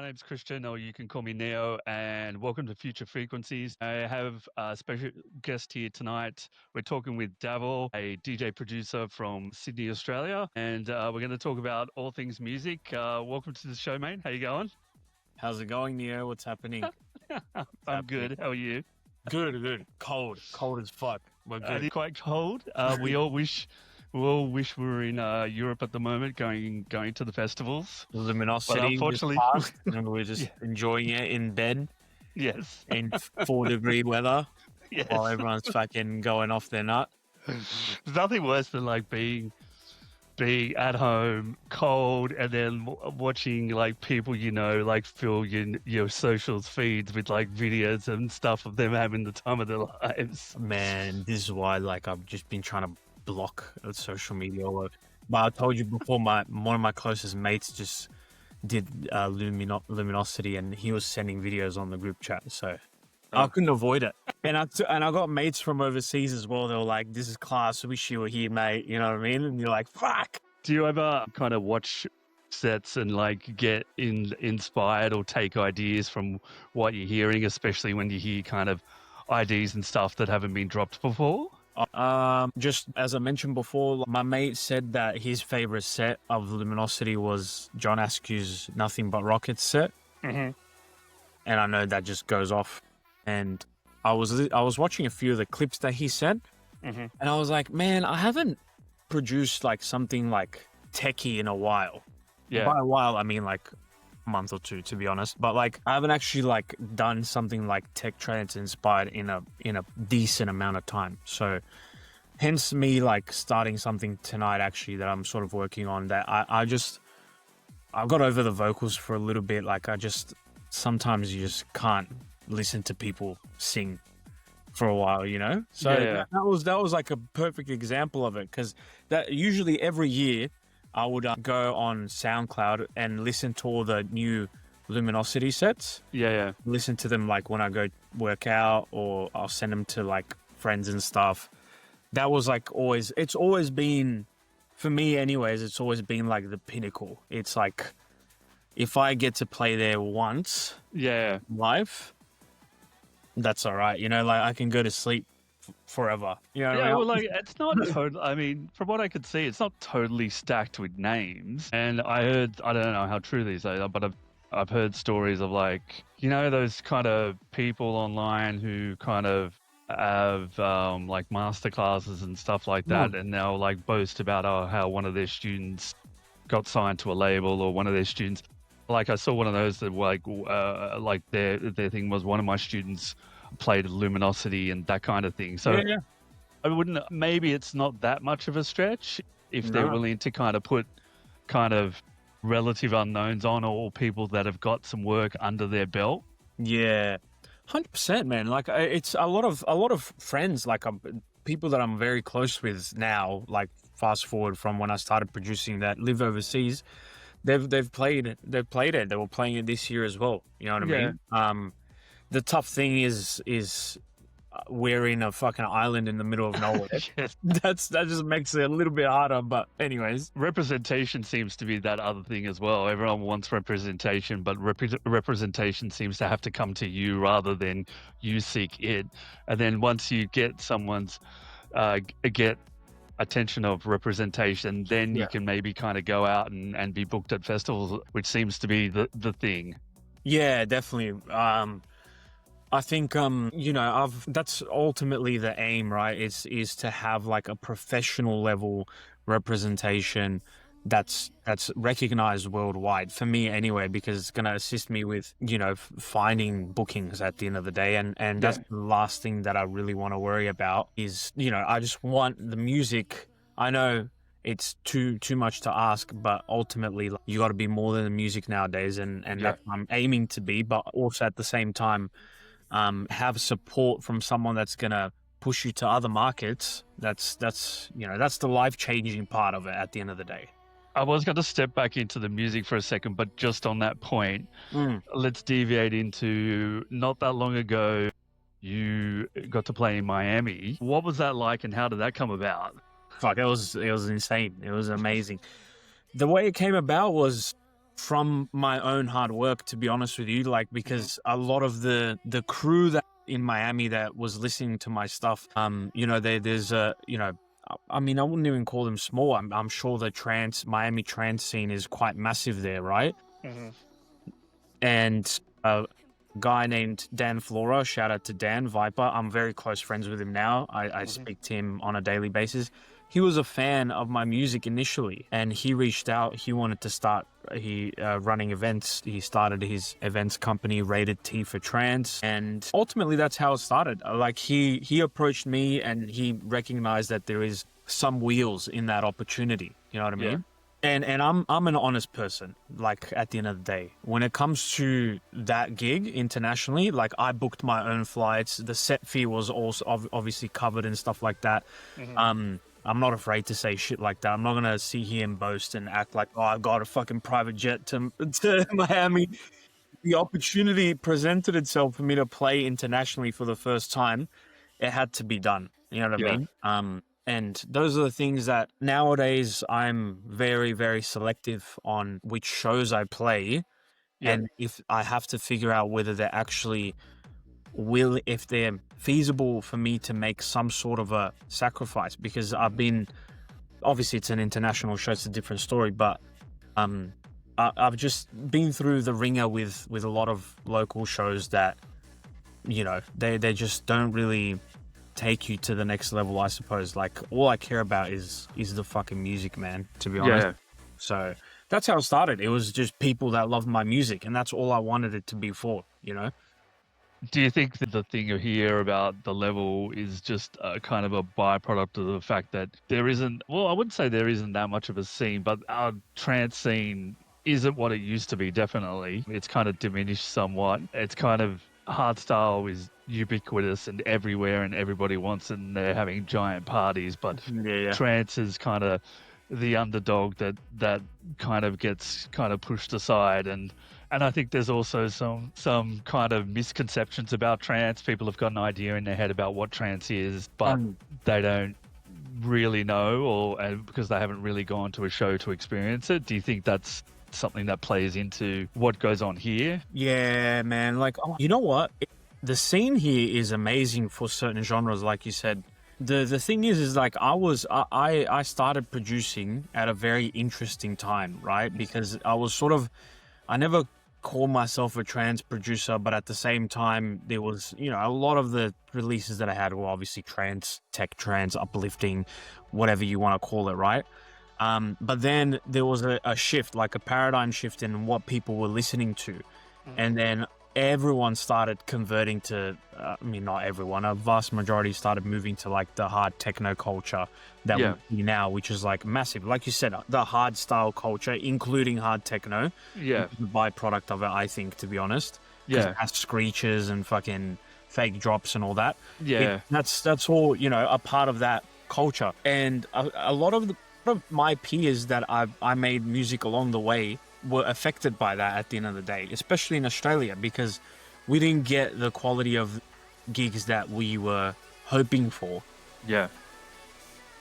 name's Christian, or you can call me Neo, and welcome to Future Frequencies. I have a special guest here tonight. We're talking with Davor, a DJ producer from Sydney, Australia, and we're going to talk about all things music. Welcome to the show, mate. How you going? How's it going, Neo? What's happening? I'm good. How are you? Good. Cold as fuck. We're good. Quite cold. We all wish we were in Europe at the moment, going to the festivals. Luminosity, But unfortunately, and we're just enjoying it in bed yes, in 4-degree weather yes. while everyone's fucking going off their nut. There's nothing worse than like being at home, cold, and then watching like people like fill your socials feeds with like videos and stuff of them having the time of their lives. Man, this is why I've just been trying to block social media all over. But I told you before, one of my closest mates just did Luminosity, and he was sending videos on the group chat, so I couldn't avoid it. And I got mates from overseas as well. They were like, "This is class. Wish you were here, mate." You know what I mean? And you're like, "Fuck." Do you ever kind of watch sets and like get inspired or take ideas from what you're hearing, especially when you hear kind of IDs and stuff that haven't been dropped before? Just as I mentioned before, my mate said that his favorite set of Luminosity was John Askew's Nothing But Rockets set. Mm-hmm. And I know that just goes off. And I was watching a few of the clips that he sent, mm-hmm. and I was like, man, I haven't produced like something like techie in a while. Yeah. By a while, I mean like a month or two, to be honest. But like I haven't actually like done something like tech trance inspired in a decent amount of time. So hence me like starting something tonight actually that I'm sort of working on, that I got over the vocals for a little bit. Like sometimes you just can't listen to people sing for a while, you know? So yeah. that was like a perfect example of it, because that usually every year I would go on SoundCloud and listen to all the new Luminosity sets. Yeah. Listen to them like when I go work out, or I'll send them to like friends and stuff. That was like it's always been, for me anyways, it's always been like the pinnacle. It's like, if I get to play there once live, that's all right. You know, like I can go to sleep forever. You know what I mean? Well, like it's not totally. I mean, from what I could see, it's not totally stacked with names. And I don't know how true these are, but I've heard stories of like, those kind of people online who kind of have like master classes and stuff like that, and they'll like boast about how one of their students got signed to a label, or one of their students. Like I saw one of those that like their thing was one of my students played Luminosity and that kind of thing. So yeah. I wouldn't. Maybe it's not that much of a stretch if they're willing to kind of put kind of relative unknowns on, or people that have got some work under their belt. Yeah, 100%, man. Like it's a lot of friends, like people that I'm very close with now. Like fast forward from when I started producing, that live overseas. They've played it. They were playing it this year as well. You know what I mean? The tough thing is we're in a fucking island in the middle of nowhere. Yes. That just makes it a little bit harder. But anyways, representation seems to be that other thing as well. Everyone wants representation, but representation seems to have to come to you rather than you seek it. And then once you get someone's get attention of representation, then you can maybe kind of go out and be booked at festivals, which seems to be the thing. Yeah, definitely. I think that's ultimately the aim, right? Is to have like a professional level representation that's recognized worldwide, for me anyway, because it's going to assist me with finding bookings at the end of the day, and that's the last thing that I really want to worry about. Is I just want the music. I know it's too much to ask, but ultimately you got to be more than the music nowadays, and that's what I'm aiming to be. But also at the same time, have support from someone that's gonna push you to other markets. That's the life-changing part of it at the end of the day. I was going to step back into the music for a second, but just on that point, let's deviate into not that long ago, you got to play in Miami. What was that like, and how did that come about? Fuck, it was insane. It was amazing. The way it came about was from my own hard work, to be honest with you, like, because a lot of the crew that in Miami that was listening to my stuff, there's a, I mean, I wouldn't even call them small. I'm sure the Miami trance scene is quite massive there, right? Mhm. And a guy named Dan Flora, shout out to Dan Viper. I'm very close friends with him now. I speak to him on a daily basis. He was a fan of my music initially, and he reached out. He wanted to start running events. He started his events company, Rated T for Trance, and ultimately that's how it started. Like he approached me, and he recognized that there is some wheels in that opportunity. You know what I mean? And I'm an honest person. Like, at the end of the day, when it comes to that gig internationally, like, I booked my own flights. The set fee was also obviously covered and stuff like that. I'm not afraid to say shit like that. I'm not gonna sit here and boast and act like, oh, I got a fucking private jet to Miami. The opportunity presented itself for me to play internationally for the first time. It had to be done. You know what I mean? And those are the things that nowadays I'm very, very selective on which shows I play. And if I have to figure out whether they're actually if they're feasible for me to make some sort of a sacrifice, because obviously it's an international show, it's a different story, but I've just been through the ringer with a lot of local shows that, they just don't really take you to the next level, I suppose. Like, all I care about is the fucking music, man, to be honest. So that's how it started. It was just people that loved my music, and that's all I wanted it to be for, Do you think that the thing you hear about the level is just a kind of a byproduct of the fact that there isn't, well, I wouldn't say there isn't that much of a scene, but our trance scene isn't what it used to be, definitely. It's kind of diminished somewhat. It's kind of, hardstyle is ubiquitous and everywhere and everybody wants it and they're having giant parties, but trance is kind of the underdog that kind of gets kind of pushed aside. And I think there's also some kind of misconceptions about trance. People have got an idea in their head about what trance is, but they don't really know, because they haven't really gone to a show to experience it. Do you think that's something that plays into what goes on here? Yeah, man. Like, you know what? The scene here is amazing for certain genres, like you said. The thing is like, I started producing at a very interesting time, right? Because I never call myself a trance producer, but at the same time, there was, a lot of the releases that I had were obviously trance, tech trance, uplifting, whatever you want to call it, right? But then there was a shift, like a paradigm shift in what people were listening to. And then everyone started converting to, not everyone, a vast majority started moving to like the hard techno culture that we see now, which is like massive. Like you said, the hard style culture, including hard techno. The byproduct of it, I think, to be honest. It has screeches and fucking fake drops and all that. That's all, a part of that culture. And a lot of my peers that I made music along the way were affected by that at the end of the day, especially in Australia, because we didn't get the quality of gigs that we were hoping for.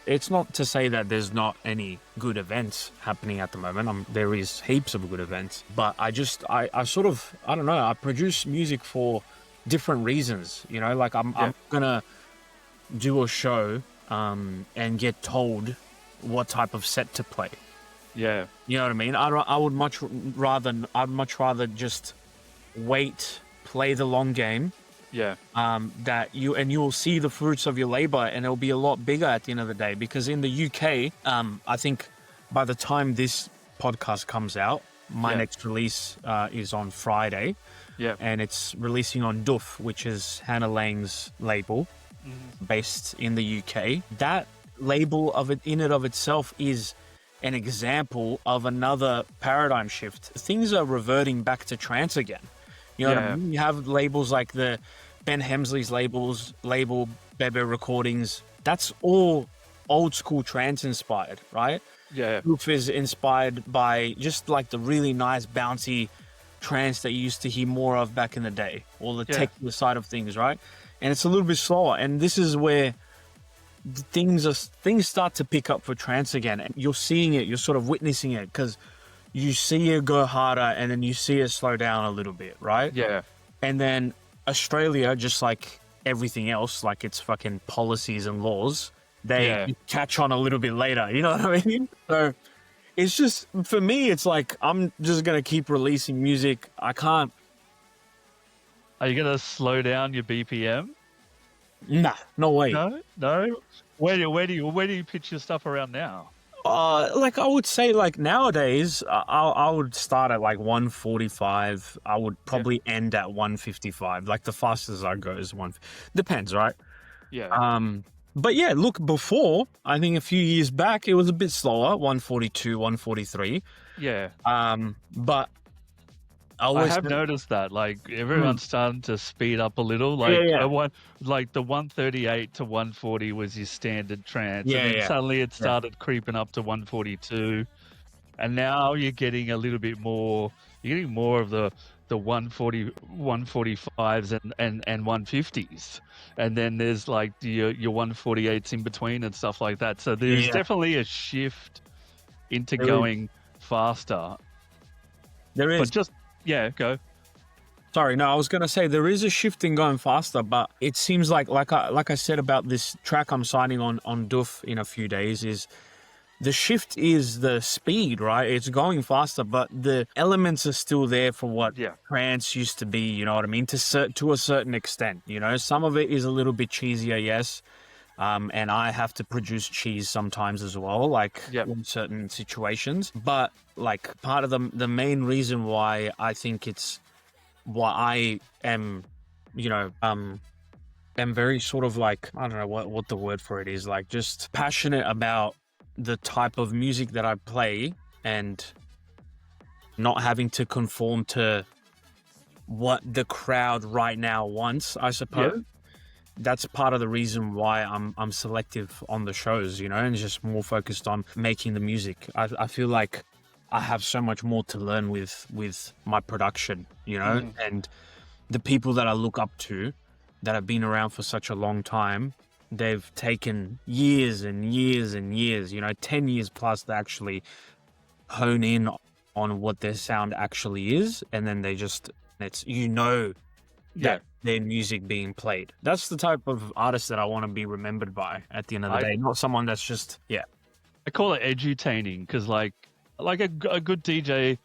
It's not to say that there's not any good events happening at the moment. There is heaps of good events, but I don't know, I produce music for different reasons, like I'm gonna do a show and get told what type of set to play. You know what I mean? I'd much rather just wait, play the long game. That you will see the fruits of your labor, and it'll be a lot bigger at the end of the day. Because in the UK, I think by the time this podcast comes out, my next release is on Friday. And it's releasing on Doof, which is Hannah Lang's label, based in the UK. That label in and of itself is an example of another paradigm shift. Things are reverting back to trance again. You know what I mean? You have labels like the Ben Hemsley's label, Bebe Recordings. That's all old school trance inspired, right? Doof is inspired by just like the really nice bouncy trance that you used to hear more of back in the day, or the techno side of things, right? And it's a little bit slower. And this is where things start to pick up for trance again, and you're seeing it, you're sort of witnessing it, because you see it go harder and then you see it slow down a little bit, right? Yeah. And then Australia, just like everything else, like its fucking policies and laws, they catch on a little bit later. You know what I mean? So it's just, for me, it's like, I'm just going to keep releasing music. I can't. Are you going to slow down your BPM? Nah, no way. No. Where do you pitch your stuff around now? Like I would say, like nowadays, I would start at like 145. I would probably end at 155. Like the fastest I go is depends, right? Yeah. But yeah, look, before, I think a few years back, it was a bit slower, 142, 143. Yeah. But I have noticed that, like, everyone's starting to speed up a little. Like, like the 138 to 140 was your standard trance. Yeah, and then yeah. suddenly it started creeping up to 142. And now you're getting a little bit more, you're getting more of the 140, 145s and 150s. And then there's like your 148s in between and stuff like that. So there's definitely a shift into going faster. There is. But just, yeah, go. Sorry, no, I was going to say there is a shift in going faster, but it seems like I said about this track I'm signing on Doof in a few days, is the shift is the speed, right? It's going faster, but the elements are still there for what trance used to be, you know what I mean? To a certain extent, you know? Some of it is a little bit cheesier, yes. And I have to produce cheese sometimes as well, like in certain situations. But like part of the main reason why I think it's why I am, you know, am very sort of like, I don't know what the word for it is, like just passionate about the type of music that I play and not having to conform to what the crowd right now wants, I suppose. Yeah. That's part of the reason why I'm selective on the shows, you know, and just more focused on making the music. I feel like I have so much more to learn with my production, you know, and the people that I look up to that have been around for such a long time, they've taken years and years and years, you know, 10 years plus to actually hone in on what their sound actually is. And then they just, it's, you know, that their music being played. That's the type of artist that I want to be remembered by at the end of the day, not someone that's just, I call it edutaining, because like a good DJ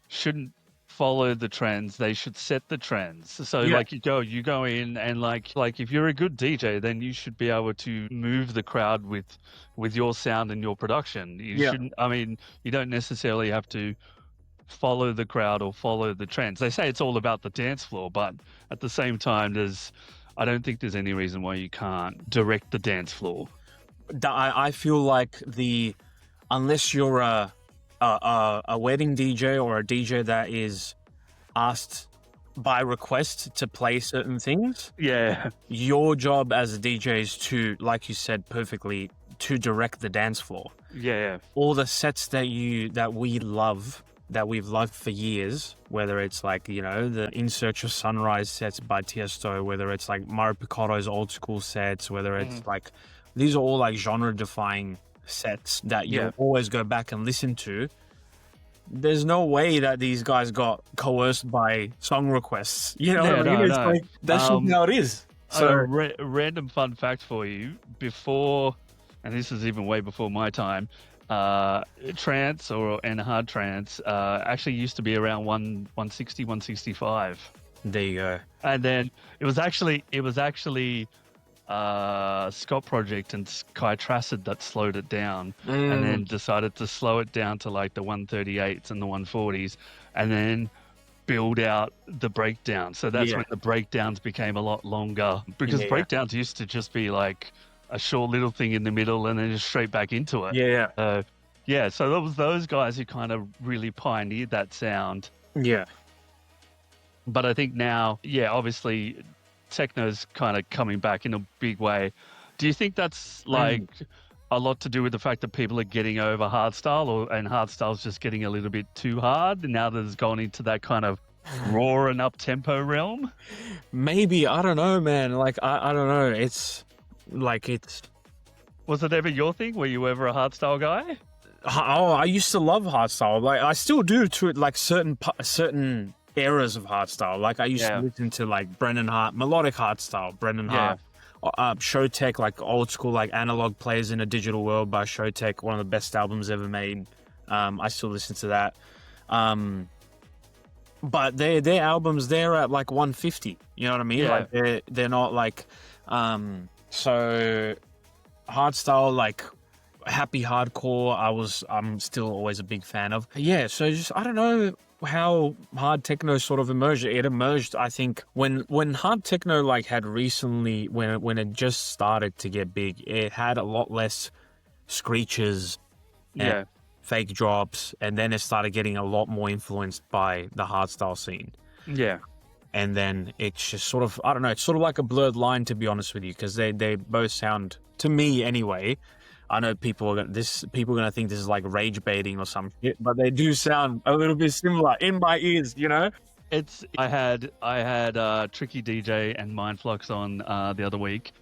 shouldn't follow the trends, they should set the trends. So like you go in and like if you're a good DJ, then you should be able to move the crowd with your sound and your production. You shouldn't, I mean, you don't necessarily have to follow the crowd or follow the trends. They say it's all about the dance floor, but at the same time, I don't think there's any reason why you can't direct the dance floor. I feel like unless you're a wedding DJ or a DJ that is asked by request to play certain things, your job as a DJ is to, like you said perfectly, to direct the dance floor. All the sets that we've loved for years, whether it's like, you know, the In Search of Sunrise sets by Tiesto, whether it's like Mario Picotto's old school sets, whether it's like, these are all like genre defying sets that you'll always go back and listen to. There's no way that these guys got coerced by song requests. You know what I mean? It's like, that's just how it is. So random fun fact for you, before, and this is even way before my time, trance and hard trance actually used to be around 160, 165. There you go. And then it was actually Scott Project and Kai Tracid that slowed it down, and then decided to slow it down to like the 138s and the 140s, and then build out the breakdown. So that's when the breakdowns became a lot longer, because breakdowns used to just be like a short little thing in the middle and then just straight back into it. So that was those guys who kind of really pioneered that sound. But I think now, obviously techno's kind of coming back in a big way. Do you think that's like a lot to do with the fact that people are getting over hardstyle, and hardstyle's just getting a little bit too hard, and now that it's gone into that kind of raw and up tempo realm? Maybe, I don't know, man. Like I don't know. It's like, it's, was it ever your thing? Were you ever a hardstyle guy? I used to love hardstyle. Like I still do to like certain eras of hardstyle. Like I used to listen to like Brendan Hart, melodic hardstyle, Brendan Hart, Showtek, like old school like analog plays in a digital world by Showtek, one of the best albums ever made. I still listen to that. But their albums, they're at like 150. You know what I mean? Yeah. Like they're not like so hardstyle like happy hardcore. I'm still always a big fan of. Yeah, so just I don't know how hard techno sort of emerged. It emerged, I think, when hard techno like had recently when it just started to get big. It had a lot less screeches and fake drops, and then it started getting a lot more influenced by the hardstyle scene. Yeah. And then it's just sort of, I don't know, it's sort of like a blurred line, to be honest with you, because they both sound, to me anyway, I know people are going to think this is like rage baiting or some shit, but they do sound a little bit similar in my ears, you know? I had Tricky DJ and Mindflux on the other week,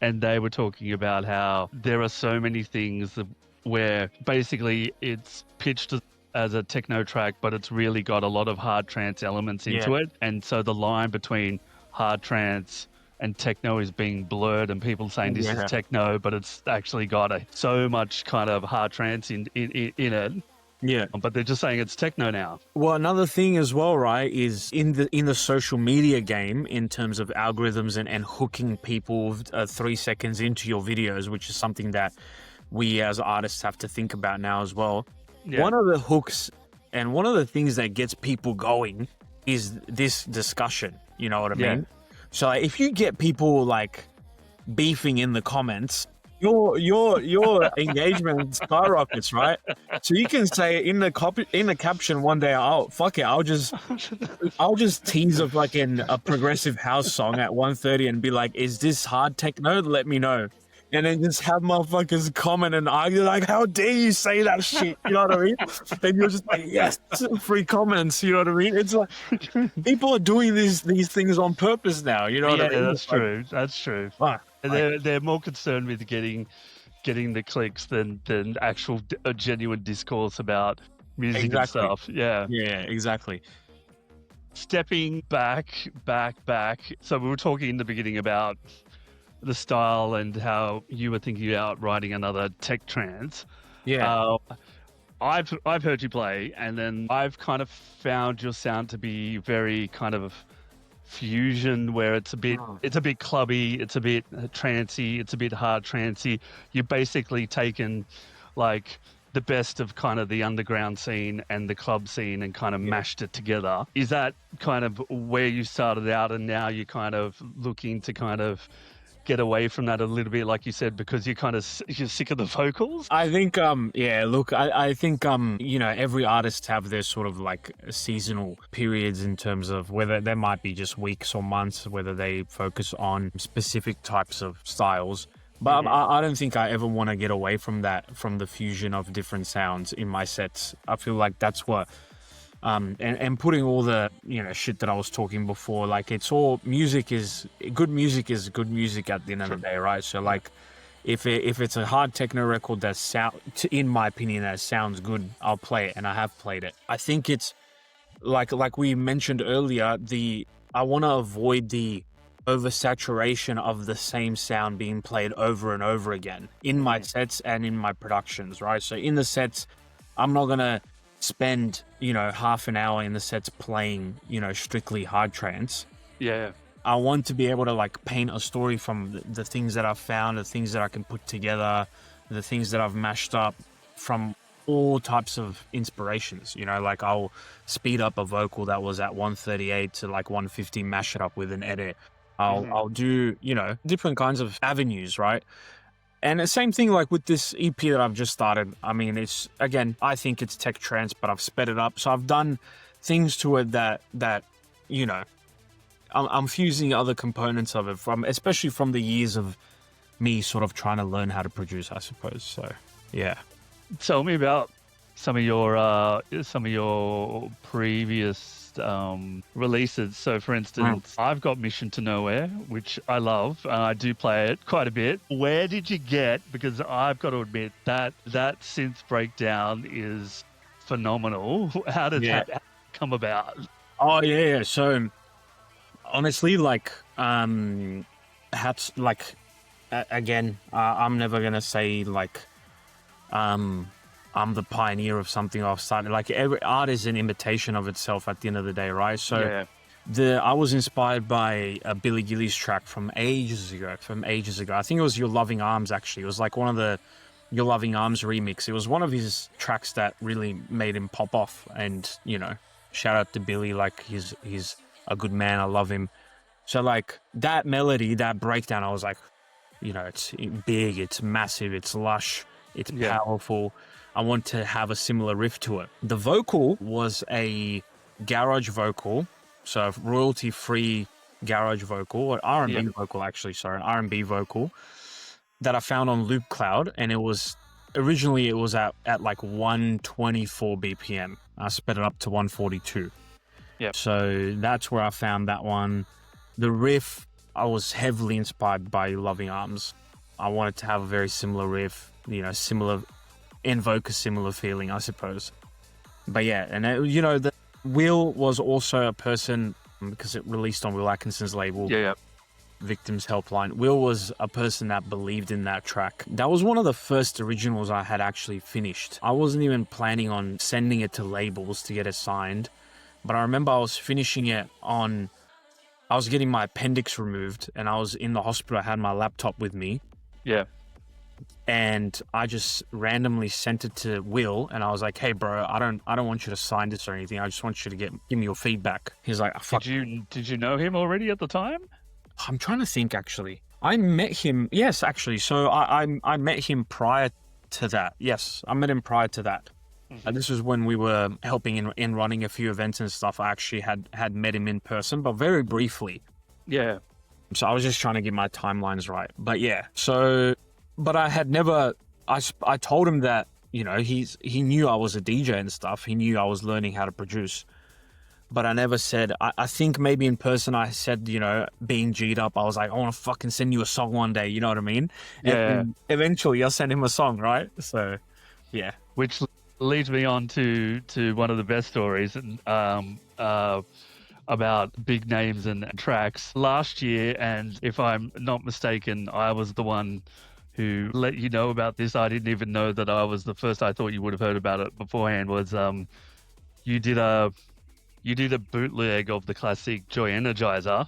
and they were talking about how there are so many things where basically it's pitched as a techno track, but it's really got a lot of hard trance elements into it. And so the line between hard trance and techno is being blurred, and people saying this is techno, but it's actually got so much kind of hard trance in it. Yeah. But they're just saying it's techno now. Well, another thing as well, right, is in the social media game, in terms of algorithms and hooking people 3 seconds into your videos, which is something that we as artists have to think about now as well. Yeah. One of the hooks and one of the things that gets people going is this discussion. You know what I mean? So if you get people like beefing in the comments, your engagement skyrockets, right? So you can say in the caption one day, oh fuck it, I'll just tease a fucking a progressive house song at 1:30 and be like, is this hard techno? Let me know. And then just have motherfuckers comment and argue like, how dare you say that shit? You know what I mean? Then you're just like, yes, free comments. You know what I mean? It's like people are doing these things on purpose now. You know what I mean? That's true. That's true. And they're more concerned with getting the clicks than actual genuine discourse about music and stuff. Yeah. Yeah, exactly. Stepping back. So we were talking in the beginning about the style and how you were thinking about writing another tech trance. Yeah. I've heard you play, and then I've kind of found your sound to be very kind of fusion, where it's a bit clubby, it's a bit trancey, it's a bit hard trancey. You've basically taken like the best of kind of the underground scene and the club scene and kind of mashed it together. Is that kind of where you started out, and now you're kind of looking to kind of get away from that a little bit, like you said, because you're sick of the vocals? I think I think you know, every artist have their sort of like seasonal periods in terms of whether there might be just weeks or months whether they focus on specific types of styles, but I don't think I ever want to get away from that, from the fusion of different sounds in my sets. I feel like that's what and putting all the, you know, shit that I was talking before, like it's all good music is good music at the end of the day, right? So like if it's a hard techno record in my opinion, that sounds good, I'll play it, and I have played it. I think it's like we mentioned earlier, I want to avoid the oversaturation of the same sound being played over and over again in my sets and in my productions, right? So in the sets, I'm not gonna spend, you know, half an hour in the sets playing, you know, strictly hard trance. Yeah. I want to be able to like paint a story from the things that I've found, the things that I can put together, the things that I've mashed up from all types of inspirations. You know, like I'll speed up a vocal that was at 138 to like 150, mash it up with an edit. I'll do, you know, different kinds of avenues, right? And the same thing like with this EP that I've just started. I mean, it's, again, I think it's tech trance, but I've sped it up. So I've done things to it that you know, I'm fusing other components of it, especially from the years of me sort of trying to learn how to produce, I suppose. So, yeah. Tell me about some of your previous releases. So, for instance, I've got Mission to Nowhere, which I love. I do play it quite a bit. Where did you get? Because I've got to admit that synth breakdown is phenomenal. How did that come about? Oh yeah. So honestly, like again, I'm never gonna say like I'm the pioneer of something I've started. Like every art is an imitation of itself at the end of the day, right? So I was inspired by a Billy Gillies track from ages ago. I think it was Your Loving Arms, actually. It was like one of the Your Loving Arms remix. It was one of his tracks that really made him pop off. And, you know, shout out to Billy, like he's a good man. I love him. So like that melody, that breakdown, I was like, you know, it's big, it's massive, it's lush, it's powerful. I want to have a similar riff to it. The vocal was a garage vocal, so royalty-free garage vocal, or R&B vocal, actually, sorry, an R&B vocal that I found on Loop Cloud, and it was originally at like 124 BPM. I sped it up to 142. Yeah. So that's where I found that one. The riff, I was heavily inspired by Loving Arms. I wanted to have a very similar riff, you know, invoke a similar feeling, I suppose. But yeah, and you know, the Will was also a person, because it released on Will Atkinson's label, Victims Helpline. Will was a person that believed in that track. That was one of the first originals I had actually finished. I wasn't even planning on sending it to labels to get it signed, but I remember I was finishing it on, I was getting my appendix removed, and I was in the hospital. I had my laptop with me. Yeah. And I just randomly sent it to Will, and I was like, "Hey, bro, I don't want you to sign this or anything. I just want you to give me your feedback." He's like, "Fuck." Did you know him already at the time? I'm trying to think, actually. I met him. Yes, actually. So I met him prior to that. Yes, I met him prior to that. Mm-hmm. This was when we were helping in running a few events and stuff. I actually had met him in person, but very briefly. Yeah. So I was just trying to get my timelines right. But yeah, so. But I had never, I told him that, you know, he knew I was a DJ and stuff. He knew I was learning how to produce. But I never said, I think maybe in person I said, you know, being G'd up, I was like, I want to fucking send you a song one day. You know what I mean? Yeah. And eventually I'll send him a song, right? So, yeah. Which leads me on to one of the best stories about big names and tracks. Last year, and if I'm not mistaken, I was the one who let you know about this. I didn't even know that I was the first. I thought you would have heard about it beforehand. Was you did a bootleg of the classic Joy Energizer,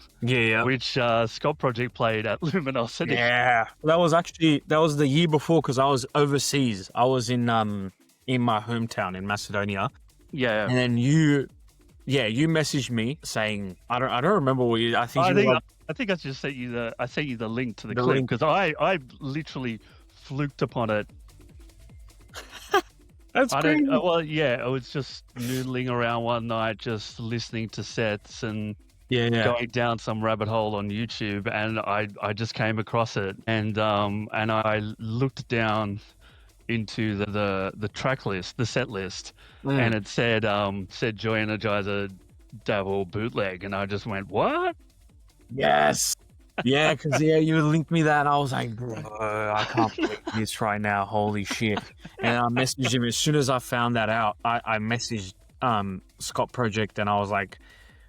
which Scott Project played at Luminosity. Yeah, that was the year before, because I was overseas. I was in my hometown in Macedonia. Yeah, and then you messaged me saying, I don't remember what you. I think I just sent you the link to the clip, because I literally fluked upon it. That's crazy. Well, yeah, I was just noodling around one night, just listening to sets and going down some rabbit hole on YouTube, and I just came across it, and I looked down into the track list, the set list, and it said Joy Energizer Davor bootleg, and I just went, what? Yes. Yeah, because you linked me that, and I was like, bro, I can't believe this right now. Holy shit. And I messaged him as soon as I found that out. I messaged Scott Project, and I was like,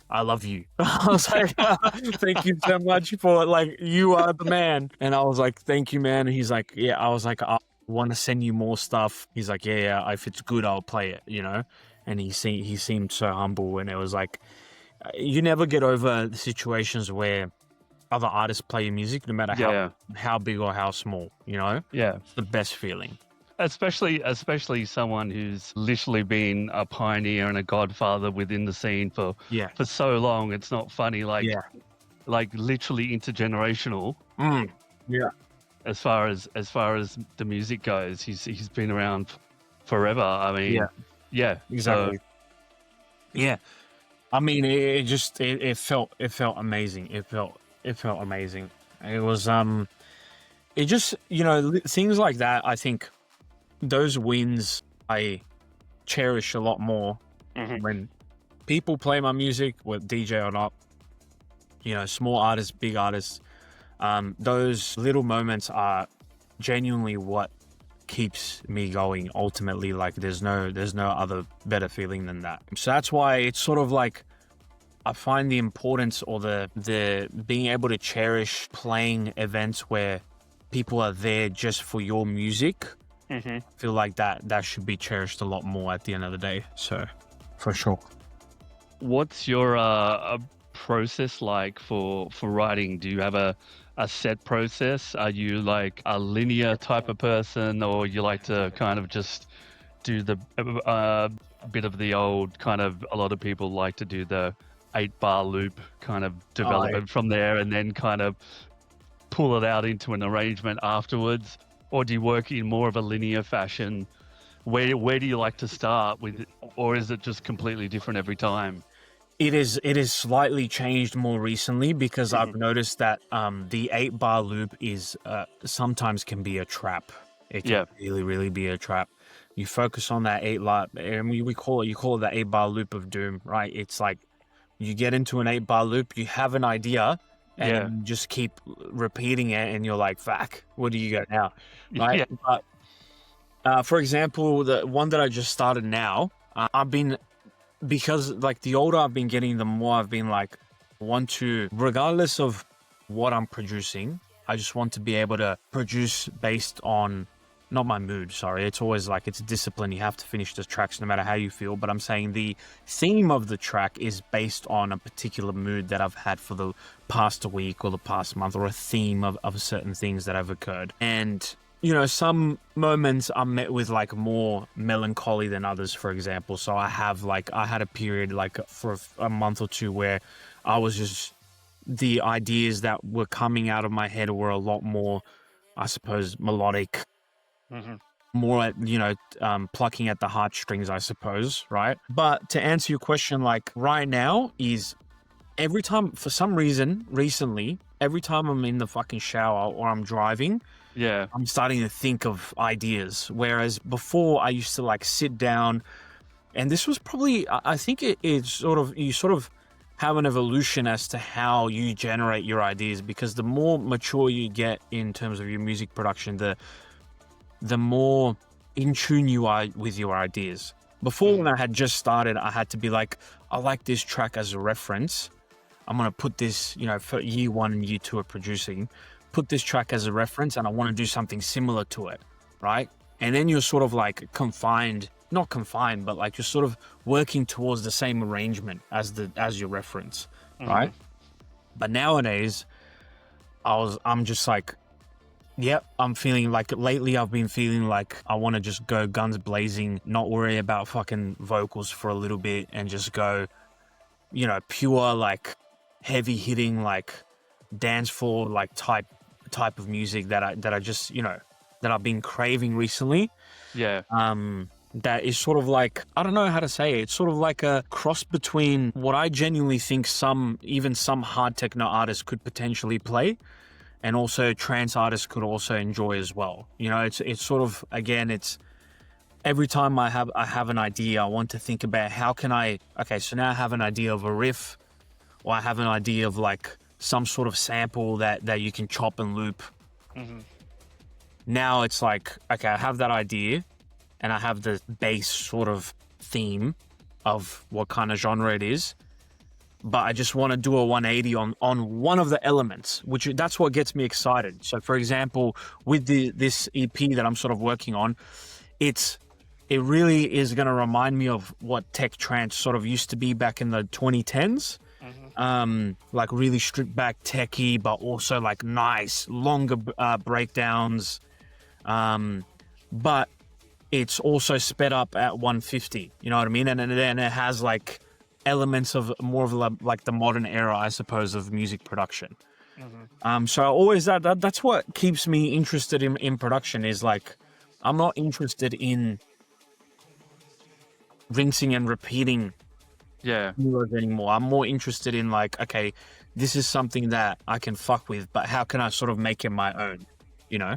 I love you. I was like, thank you so much for, like, you are the man. And I was like, thank you, man. And he's like, yeah. I was like, I want to send you more stuff. He's like, yeah, if it's good, I'll play it, you know? And he seemed so humble, and it was like, you never get over the situations where other artists play your music, no matter how big or how small, you know? Yeah. It's the best feeling. Especially someone who's literally been a pioneer and a godfather within the scene for so long. It's not funny, like literally intergenerational. Yeah. As far as the music goes, he's been around forever. I mean, exactly. Yeah. I mean, it felt amazing. It felt amazing. It was it just, you know, things like that. I think those wins, I cherish a lot more when people play my music, whether DJ or not, you know, small artists, big artists. Those little moments are genuinely what keeps me going ultimately. Like there's no other better feeling than that. So that's why it's sort of like I find the importance or the being able to cherish playing events where people are there just for your music. I feel like that should be cherished a lot more at the end of the day. So for sure. What's your process like for writing? Do you have a set process? Are you like a linear type of person, or you like to kind of just do the bit of the old kind of, a lot of people like to do the 8-bar loop kind of development from there and then kind of pull it out into an arrangement afterwards? Or do you work in more of a linear fashion? Where do you like to start with, or is it just completely different every time? It is slightly changed more recently because I've noticed that the 8-bar loop is sometimes can be a trap. It can really be a trap. You focus on that 8-bar, and you call it the 8-bar loop of doom, right? It's like you get into an 8-bar loop, you have an idea, and then you just keep repeating it, and you're like, "Fuck, where do you go now?" Right? But for example, the one that I just started now, because like the older I've been getting, the more I've been like, regardless of what I'm producing, I just want to be able to produce based on, not my mood, sorry. It's always like, it's a discipline. You have to finish the tracks no matter how you feel. But I'm saying the theme of the track is based on a particular mood that I've had for the past week or the past month, or a theme of certain things that have occurred. And you know, some moments I'm met with like more melancholy than others, for example. So I had a period like for a month or two where I was just, the ideas that were coming out of my head were a lot more, I suppose, melodic, more at, you know, plucking at the heartstrings, I suppose, right? But to answer your question, like right now is every time, for some reason, recently, every time I'm in the fucking shower or I'm driving, I'm starting to think of ideas. Whereas before I used to like sit down, and this was probably, I think it's sort of, you sort of have an evolution as to how you generate your ideas, because the more mature you get in terms of your music production, the more in tune you are with your ideas. Before, when I had just started, I had to be like, I like this track as a reference. I'm going to put this, you know, for year 1 and year 2 of producing, put this track as a reference, and I want to do something similar to it, right? And then you're sort of like not confined, but like you're sort of working towards the same arrangement as your reference, right? But nowadays, I'm just like, I'm feeling like, lately I've been feeling like I want to just go guns blazing, not worry about fucking vocals for a little bit, and just go, you know, pure like heavy hitting, like dance floor, like type of music that I just, you know, that I've been craving recently. That is sort of like, I don't know how to say it. It's sort of like a cross between what I genuinely think even some hard techno artists could potentially play, and also trance artists could also enjoy as well. You know, it's sort of, again, it's every time I have an idea, I want to think about so now I have an idea of a riff, or I have an idea of like some sort of sample that you can chop and loop. Now it's like, okay, I have that idea, and I have the base sort of theme of what kind of genre it is, but I just want to do a 180 on one of the elements, that's what gets me excited. So for example, with this EP that I'm sort of working on, it really is going to remind me of what tech trance sort of used to be back in the 2010s. Like really stripped back techie, but also like nice longer breakdowns, but it's also sped up at 150, you know what I mean? And then it has like elements of more of like the modern era, I suppose, of music production. So always that's what keeps me interested in production, is like, I'm not interested in rinsing and repeating heroes anymore. I'm more interested in like, okay, this is something that I can fuck with, but how can I sort of make it my own, you know?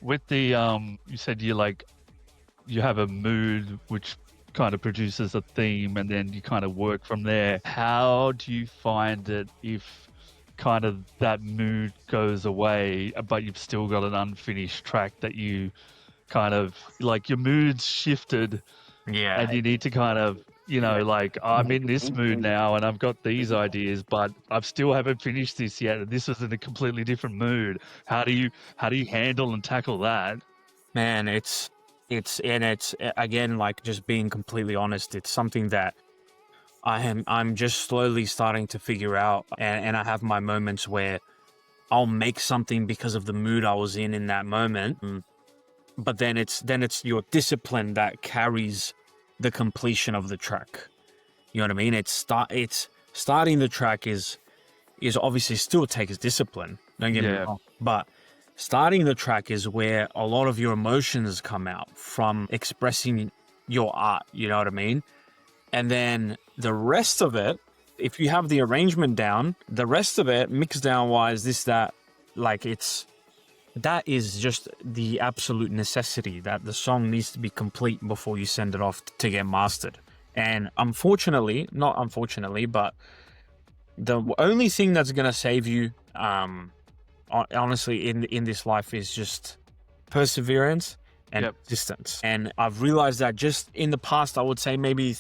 With the you said you have a mood which kind of produces a theme and then you kind of work from there. How do you find it if kind of that mood goes away, but you've still got an unfinished track that you kind of like your mood's shifted Yeah. and you need to kind of, you know, like I'm in this mood now and I've got these ideas, but I still haven't finished this yet. And this was in a completely different mood. How do you handle and tackle that? Man, it's again, like, just being completely honest, it's something that I'm just slowly starting to figure out, and I have my moments where I'll make something because of the mood I was in that moment, but then it's your discipline that carries the completion of the track. You know what I mean? It's starting the track is obviously still takes discipline. Don't get me wrong, but starting the track is where a lot of your emotions come out from expressing your art. You know what I mean? And then the rest of it, if you have the arrangement down, the rest of it, mix down wise, this, that, like that is just the absolute necessity that the song needs to be complete before you send it off to get mastered. And unfortunately, not unfortunately, but the only thing that's going to save you, honestly, in this life is just perseverance and persistence. And I've realized that just in the past, I would say maybe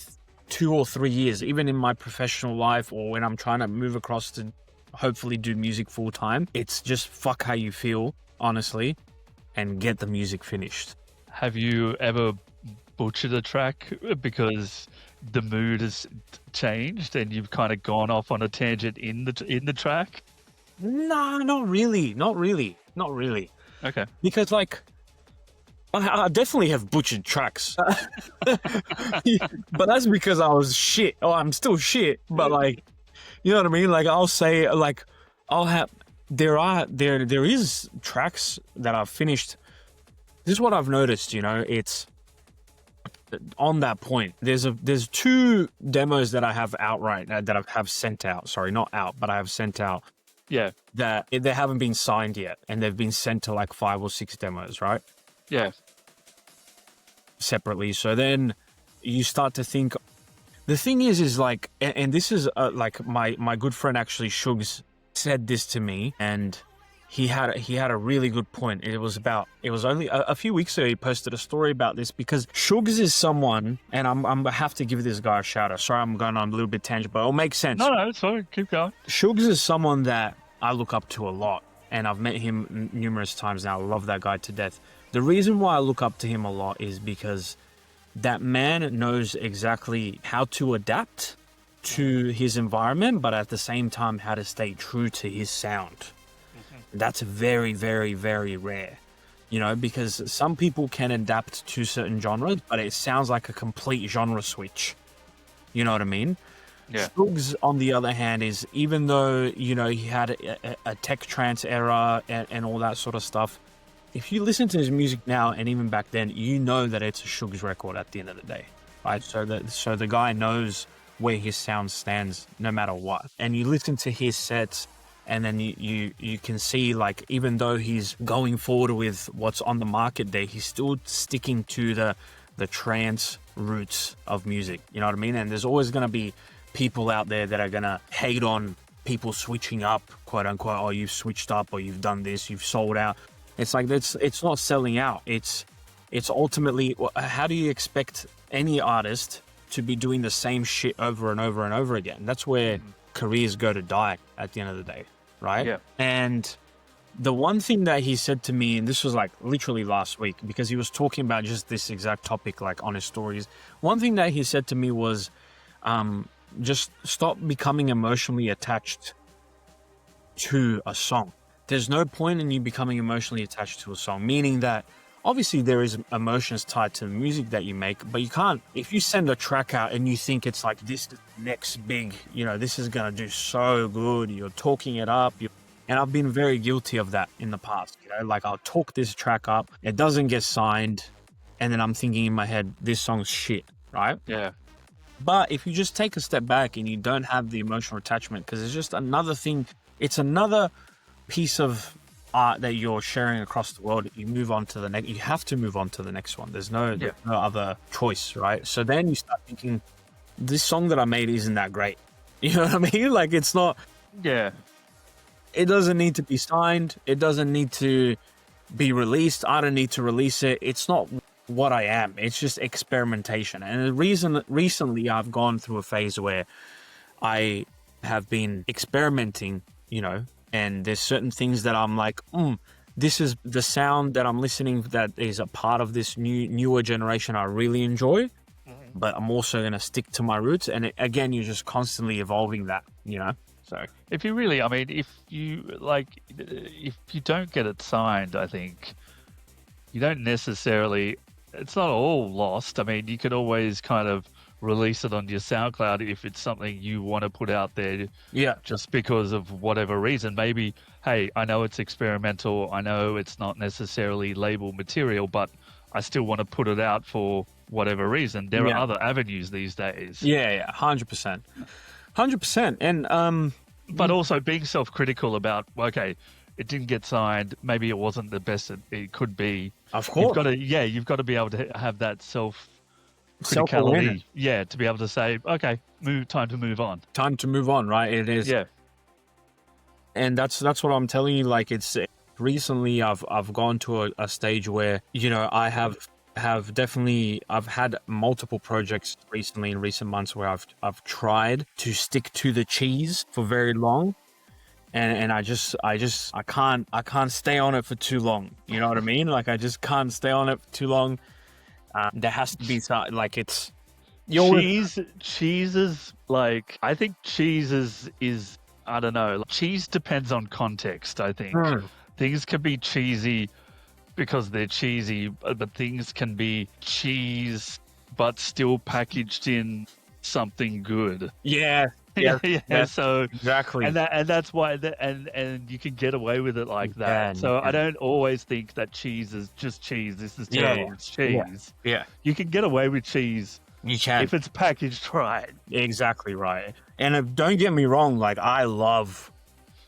2 or 3 years, even in my professional life or when I'm trying to move across to hopefully do music full time, it's just fuck how you feel, honestly, and get the music finished. Have you ever butchered a track because the mood has changed and you've kind of gone off on a tangent in the track? No, not really. Okay. Because, like, I definitely have butchered tracks, but that's because I was shit. Oh, I'm still shit, but, like, you know what I mean? Like, I'll say, like, there is tracks that I've finished. This is what I've noticed, you know, it's on that point. There's 2 demos that I have out right now that I have sent out. Sorry, not out, but I have sent out. Yeah. That they haven't been signed yet, and they've been sent to like 5 or 6 demos, right? Yeah. Separately. So then you start to think. The thing is like, and this is like my good friend actually Shugs said this to me, and he had a really good point. It was only a few weeks ago he posted a story about this, because Shugs is someone, and I have to give this guy a shout out. Sorry, I'm going on a little bit tangent, but it'll make sense. No, it's fine. Keep going. Shugs is someone that I look up to a lot, and I've met him numerous times now. I love that guy to death. The reason why I look up to him a lot is because that man knows exactly how to adapt to his environment, but at the same time how to stay true to his sound. That's very, very, very rare, you know, because some people can adapt to certain genres, but it sounds like a complete genre switch. You know what I mean? Yeah. Shugs, on the other hand, is, even though, you know, he had a tech trance era and all that sort of stuff, if you listen to his music now and even back then, you know that it's a Shugs record at the end of the day, right? So the guy knows where his sound stands no matter what. And you listen to his sets, and then you can see, like, even though he's going forward with what's on the market there, he's still sticking to the trance roots of music. You know what I mean? And there's always going to be people out there that are going to hate on people switching up, quote unquote. Oh, you've switched up, or you've done this, you've sold out. It's like, it's not selling out. It's ultimately, how do you expect any artist to be doing the same shit over and over and over again? That's where careers go to die at the end of the day, right? Yeah. And the one thing that he said to me, and this was like literally last week, because he was talking about just this exact topic, like, on his stories. One thing that he said to me was, just stop becoming emotionally attached to a song. There's no point in you becoming emotionally attached to a song, meaning that obviously there is emotions tied to the music that you make, but you can't, if you send a track out and you think it's like this next big, you know, this is going to do so good, you're talking it up, and I've been very guilty of that in the past, you know, like, I'll talk this track up, it doesn't get signed, and then I'm thinking in my head, this song's shit, right? Yeah. But if you just take a step back and you don't have the emotional attachment, because it's just another thing, it's another piece of art that you're sharing across the world, you move on to the next. You have to move on to the next one. There's no other choice, right? So then you start thinking, this song that I made isn't that great. You know what I mean? Like, it's not. Yeah. It doesn't need to be signed. It doesn't need to be released. I don't need to release it. It's not what I am. It's just experimentation. And the reason recently I've gone through a phase where I have been experimenting, you know, and there's certain things that I'm like, this is the sound that I'm listening that is a part of this newer generation I really enjoy, but I'm also going to stick to my roots. And again, you're just constantly evolving that, you know? So if you really, I mean, if you don't get it signed, I think you don't necessarily, it's not all lost. I mean, you could always kind of release it on your SoundCloud if it's something you want to put out there. Yeah. Just because of whatever reason. Maybe, hey, I know it's experimental. I know it's not necessarily label material, but I still want to put it out for whatever reason. There are other avenues these days. Yeah, 100%. 100%. And but also being self-critical about, okay, it didn't get signed, maybe it wasn't the best it could be. Of course. You've got to be able to have that self-criticality, to be able to say, okay, time to move on. Time to move on, right? It is. Yeah. And that's what I'm telling you. Like, it's recently I've gone to a stage where, you know, I have definitely, I've had multiple projects recently in recent months where I've tried to stick to the cheese for very long, and I can't stay on it for too long. You know what I mean? Like, I just can't stay on it for too long. There has to be like, it's cheese is like, I think cheese is I don't know. Cheese depends on context. I think things can be cheesy because they're cheesy, but things can be cheese but still packaged in something good. Yeah. So exactly, and that's why and you can get away with it like that. So I don't always think that cheese is just cheese. This is terrible. It's cheese. Yeah, you can get away with cheese. You can if it's packaged right. Exactly right. And don't get me wrong. Like, I love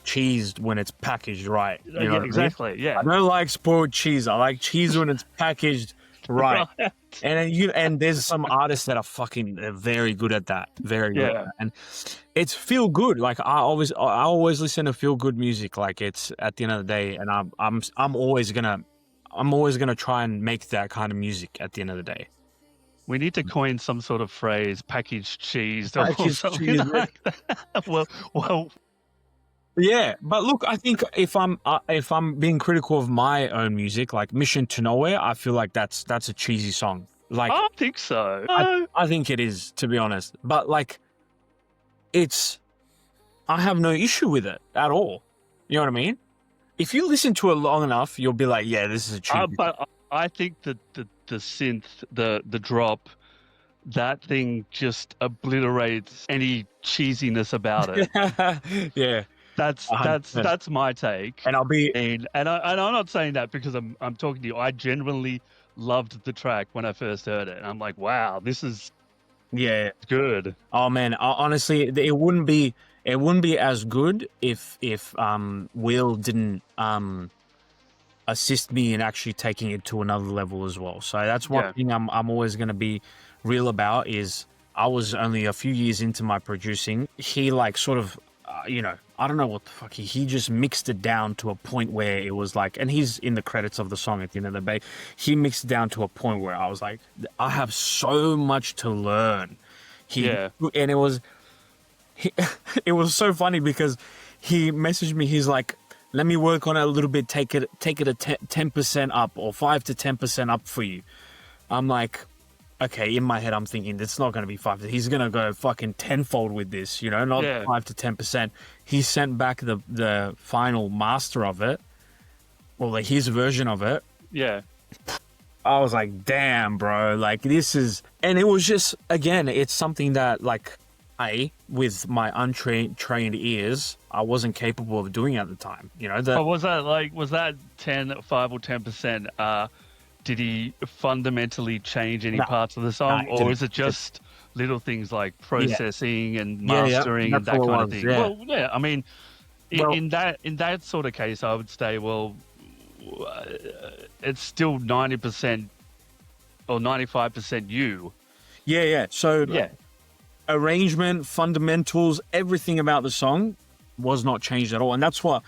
cheese when it's packaged right. You know exactly. I mean? Yeah. I don't like spoiled cheese. I like cheese when it's packaged right. And there's some artists that are very good at that. Very good. Yeah. And it's feel good. Like, I always listen to feel good music. Like, it's at the end of the day, and I'm always gonna try and make that kind of music at the end of the day. We need to coin some sort of phrase, packaged cheese or something cheese, like that. Well. Yeah, but look, I think if I'm being critical of my own music, like Mission to Nowhere, I feel like that's a cheesy song. Like, I don't think so. I think it is, to be honest. But like, I have no issue with it at all. You know what I mean? If you listen to it long enough, you'll be like, yeah, this is a cheesy. But I think that the synth, the drop, that thing just obliterates any cheesiness about it. Yeah. That's my take, and I'll be and I'm not saying that because I'm talking to you. I genuinely loved the track when I first heard it, and I'm like, wow, this is good. Oh man, honestly, it wouldn't be as good if Will didn't assist me in actually taking it to another level as well. So that's one thing I'm always going to be real about. Is I was only a few years into my producing. He like sort of. I don't know what the fuck. He just mixed it down to a point where it was like, and he's in the credits of the song at the end of the day. He mixed it down to a point where I was like, I have so much to learn. And it was so funny because he messaged me. He's like, let me work on it a little bit. Take it a 10% up or 5 to 10% up for you. I'm like, okay, in my head, I'm thinking it's not going to be 5. He's going to go fucking tenfold with this, not 5 to 10%. He sent back the final master of it, or his version of it. Yeah. I was like, damn, bro, like this is, and it was just, again, it's something that like with my untrained ears, I wasn't capable of doing at the time, But was that 5 or 10%? Did he fundamentally change any parts of the song, or is it just little things like processing and mastering and that kind of thing? Yeah. Well, yeah, I mean, Well, in that sort of case, I would say, well, it's still 90% or 95% you. yeah. So Yeah, arrangement, fundamentals, everything about the song was not changed at all, and that's what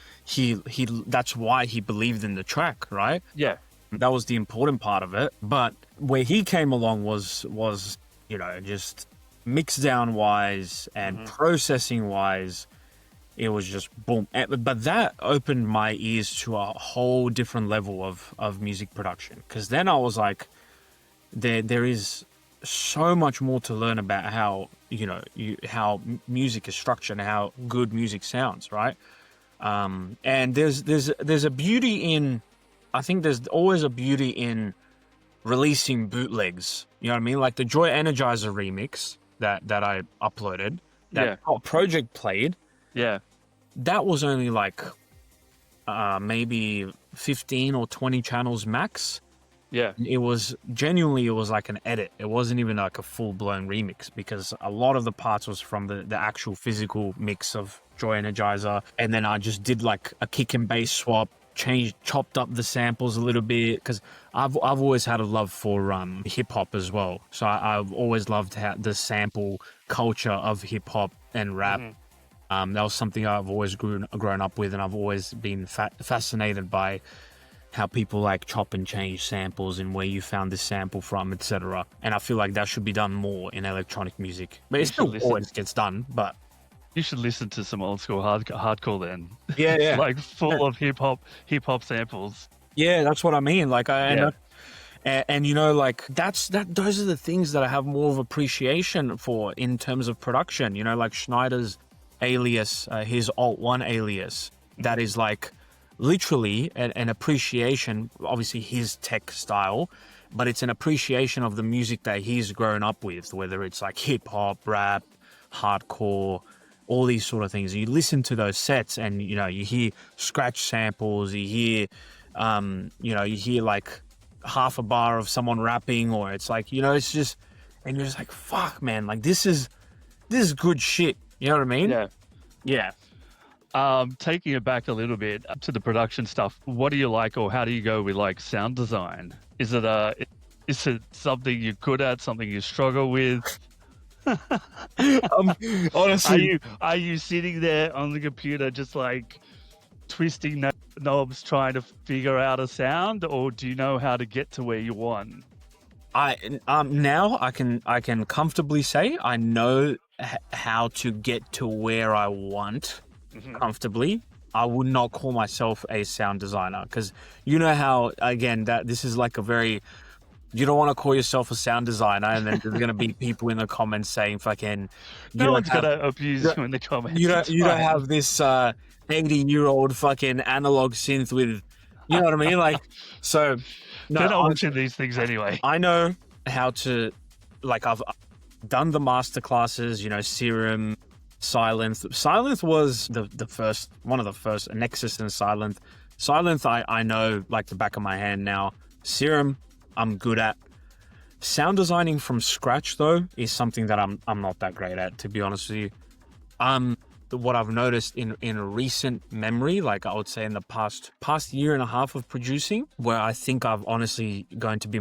that's why he believed in the track, right? yeah, That was the important part of it. But where he came along was just mix down wise and processing wise, it was just boom. But that opened my ears to a whole different level of music production, because then I was like, there is so much more to learn about how how music is structured and how good music sounds, right? And there's a beauty in, I think there's always a beauty in releasing bootlegs. You know what I mean? Like the Joy Energizer remix that I uploaded, that project played. yeah, That was only like maybe 15 or 20 channels max. yeah. It was like an edit. It wasn't even like a full-blown remix, because a lot of the parts was from the actual physical mix of Joy Energizer, and then I just did like a kick and bass swap, chopped up the samples a little bit, because I've always had a love for hip hop as well. So I've always loved the sample culture of hip hop and rap. That was something I've always grown up with, and I've always been fascinated by how people like chop and change samples and where you found this sample from, etc. And I feel like that should be done more in electronic music. But it still always gets done, but You should listen to some old school hardcore then. yeah. It's like full of hip hop samples. Yeah, that's what I mean. Like and like those are the things that I have more of appreciation for in terms of production. Like Schneider's alias, his Alt 1 alias, that is like literally an appreciation, obviously his tech style, but it's an appreciation of the music that he's grown up with, whether it's like hip hop, rap, hardcore, all these sort of things. You listen to those sets and you hear scratch samples, you hear you hear like half a bar of someone rapping, or it's like it's just, and you're just like, fuck man, like this is good shit. You know what I mean? Yeah. Taking it back a little bit to the production stuff, what do you like, or how do you go with like sound design? Is it something you're good at, something you struggle with? Honestly, are you sitting there on the computer just like twisting knobs trying to figure out a sound, or do you know how to get to where you want? Now I can comfortably say I know how to get to where I want comfortably. I would not call myself a sound designer, because how, again, that this is like a very, you don't want to call yourself a sound designer, and then there's going to be people in the comments saying fucking, no one's going to abuse you in the comments. You don't have this 80-year-old fucking analog synth with, you know what I mean? Like, so no, they're not watching these things anyway. I know how to, like, I've done the master classes, Serum, Sylenth. Sylenth was the first, one of the first, Nexus and Sylenth. Sylenth I know like the back of my hand now. Serum I'm good at. Sound designing from scratch though is something that I'm not that great at, to be honest with you. What I've noticed in recent memory, like I would say in the past year and a half of producing, where I think I've honestly going to be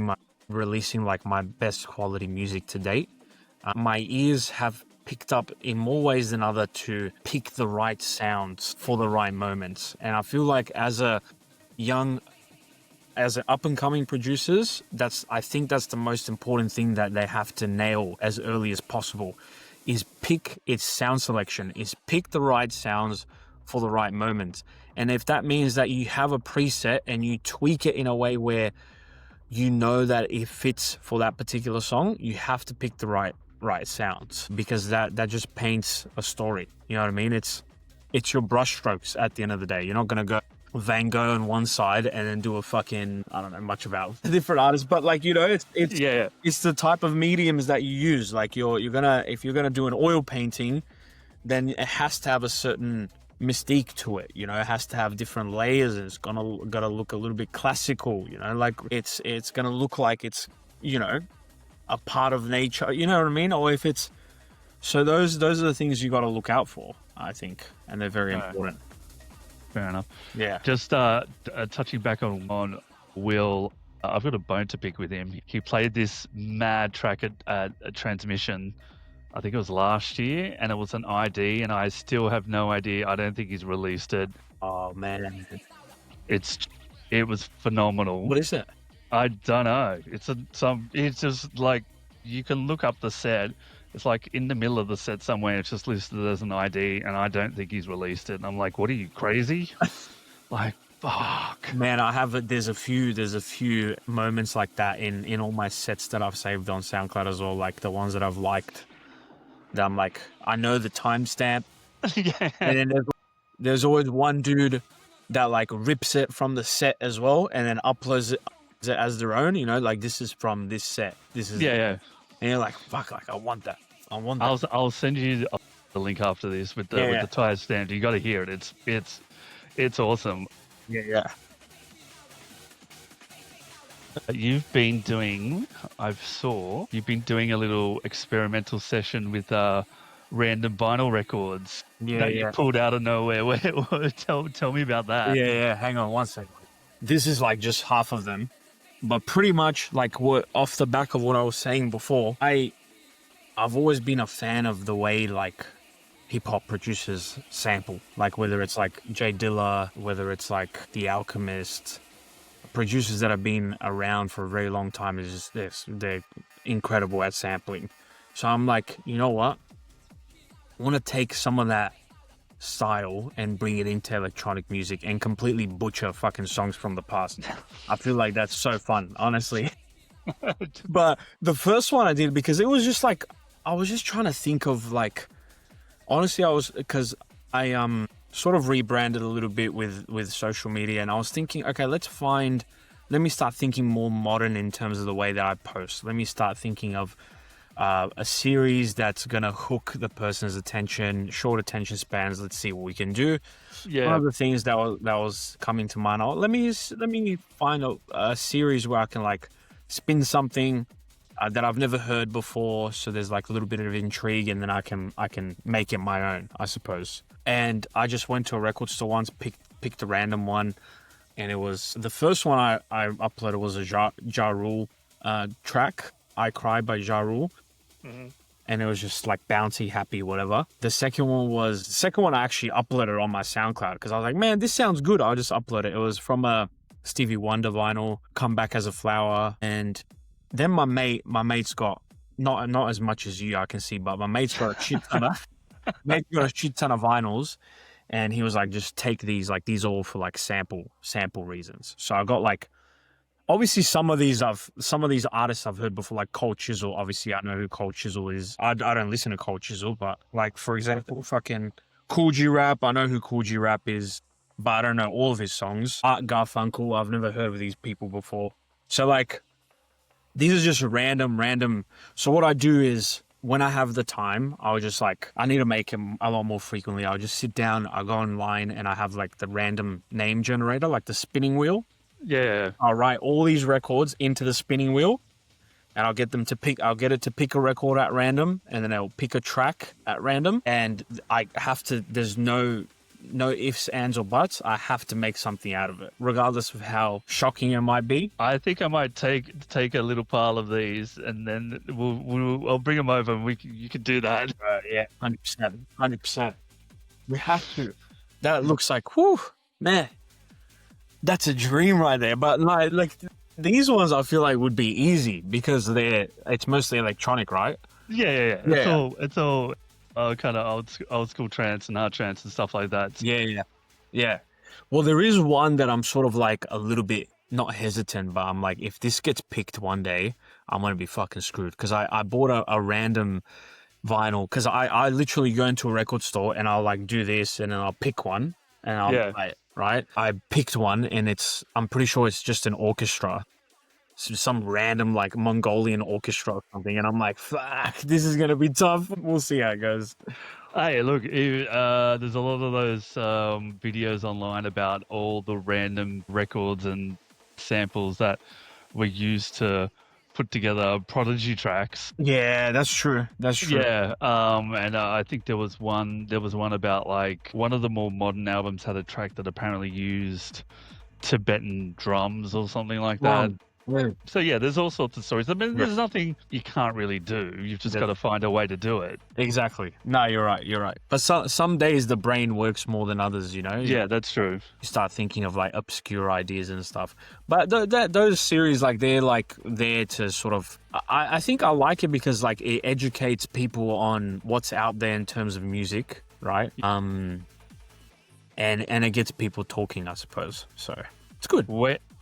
releasing like my best quality music to date. My ears have picked up in more ways than other to pick the right sounds for the right moments. And I feel like as an up and coming producers, I think that's the most important thing that they have to nail as early as possible, is pick its sound selection, is pick the right sounds for the right moments. And if that means that you have a preset and you tweak it in a way where that it fits for that particular song, you have to pick the right sounds, because that just paints a story. You know what I mean? It's your brush strokes at the end of the day. You're not going to go Van Gogh on one side and then do a fucking, I don't know much about different artists, but like, it's the type of mediums that you use. Like if you're gonna do an oil painting, then it has to have a certain mystique to it. It has to have different layers, and it's gotta look a little bit classical. Like it's gonna look like it's a part of nature. You know what I mean? Or if it's, so those are the things you got to look out for, I think, and they're very important. fair enough. Yeah. Just touching back on Will, I've got a bone to pick with him. He played this mad track at a transmission, I think it was last year, and it was an ID, and I still have no idea. I don't think he's released it. Oh man, It was phenomenal. what is it? I don't know. It's just like, you can look up the set. It's like in the middle of the set somewhere. It's just listed as an ID, and I don't think he's released it. And I'm like, what are you, crazy? Like, fuck. Man, I have there's a few moments like that in all my sets that I've saved on SoundCloud as well, like the ones that I've liked. That I'm like, I know the timestamp, Yeah. and then there's always one dude that like rips it from the set as well, and then uploads it as their own. You know, like this is from this set. This is Yeah. And you're like, fuck, like I want that. I'll send you the link after this with the timestamp. You got to hear it. It's awesome. Yeah. You've been doing a little experimental session with random vinyl records that you pulled out of nowhere. Tell me about that. Yeah. Hang on one second. This is like just half of them, but pretty much like what off the back of what I was saying before, I've always been a fan of the way like hip hop producers sample, like whether it's like Jay Dilla, whether it's like The Alchemist, producers that have been around for a very long time. Is just this, they're incredible at sampling. So I'm like, you know what? I want to take some of that style and bring it into electronic music and completely butcher fucking songs from the past. I feel like that's so fun, honestly. But the first one I did because it was just like, I was just trying to think of like, honestly, because I sort of rebranded a little bit with social media, and I was thinking, okay, let me start thinking more modern in terms of the way that I post. Let me start thinking of a series that's gonna hook the person's attention, short attention spans. Let's see what we can do. Yeah. One of the things that was coming to mind, let me find a series where I can like spin something that I've never heard before, so there's like a little bit of intrigue, and then I can make it my own, I suppose. And I just went to a record store once, picked a random one, and it was the first one I uploaded was a Ja Rule track, "I Cry" by Ja Rule. Mm-hmm. And it was just like bouncy, happy, whatever. The second one I actually uploaded on my SoundCloud because I was like, man, this sounds good. I'll just upload it. It was from a Stevie Wonder vinyl, "Come Back as a Flower." And then my mate's got not as much as you, I can see, but my mate's got a shit ton of vinyls, and he was like, just take these all for like sample reasons. So I got like, obviously some of these artists I've heard before, like Cold Chisel. Obviously I know who Cold Chisel is. I don't listen to Cold Chisel, but like for example, fucking Cool G Rap. I know who Cool G Rap is, but I don't know all of his songs. Art Garfunkel. I've never heard of these people before. So like, these are just random. So what I do is, when I have the time, I'll just like, I need to make them a lot more frequently. I'll just sit down, I'll go online, and I have like the random name generator, like the spinning wheel. Yeah. I'll write all these records into the spinning wheel, and I'll get it to pick a record at random, and then I'll pick a track at random. And I have to, there's no ifs, ands, or buts. I have to make something out of it, regardless of how shocking it might be. I think I might take a little pile of these, and then I'll bring them over, and you can do that. Yeah, 100%. We have to. That looks like, whew, man, that's a dream right there. But like these ones, I feel like would be easy because it's mostly electronic, right? Yeah. It's all kind of old school trance and hard trance and stuff like that. Yeah. Well, there is one that I'm sort of like a little bit not hesitant, but I'm like, if this gets picked one day, I'm gonna be fucking screwed, because I bought a random vinyl, because I literally go into a record store and I'll like do this, and then I'll pick one and I'll play it, right? I picked one, and I'm pretty sure it's just an orchestra. Some random like Mongolian orchestra or something, and I'm like, fuck, this is gonna be tough. We'll see how it goes. Hey, look, there's a lot of those videos online about all the random records and samples that were used to put together Prodigy tracks. Yeah, that's true. That's true. Yeah, and I think there was one about like one of the more modern albums had a track that apparently used Tibetan drums or something like that. Yeah. So yeah, there's all sorts of stories. I mean, Yeah. there's nothing you can't really do. You've just Yeah. got to find a way to do it. Exactly. No, you're right. You're right. But some days the brain works more than others. You know. Yeah, that's true. You start thinking of like obscure ideas and stuff. But those series, like they're like there to sort of. I think I like it because like it educates people on what's out there in terms of music, right? And it gets people talking, I suppose. So it's good.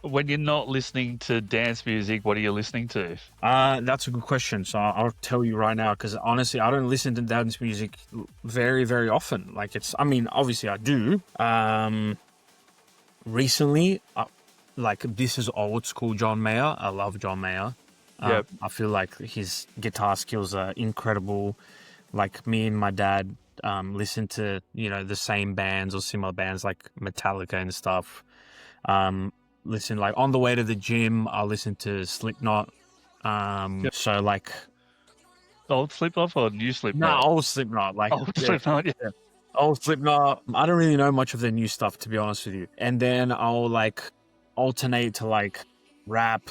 When you're not listening to dance music, what are you listening to? That's a good question. So I'll tell you right now, because honestly, I don't listen to dance music very, very often. Like I mean, obviously I do. Recently, like this is old school John Mayer. I love John Mayer. Yep. I feel like his guitar skills are incredible. Like me and my dad listen to, the same bands or similar bands like Metallica and stuff. Listen, like on the way to the gym, I'll listen to Slipknot. Yep. So like Old Slipknot or new Slipknot? old Slipknot. Like Old Slipknot, yeah. Old Slipknot. I don't really know much of their new stuff, to be honest with you. And then I'll like alternate to like rap.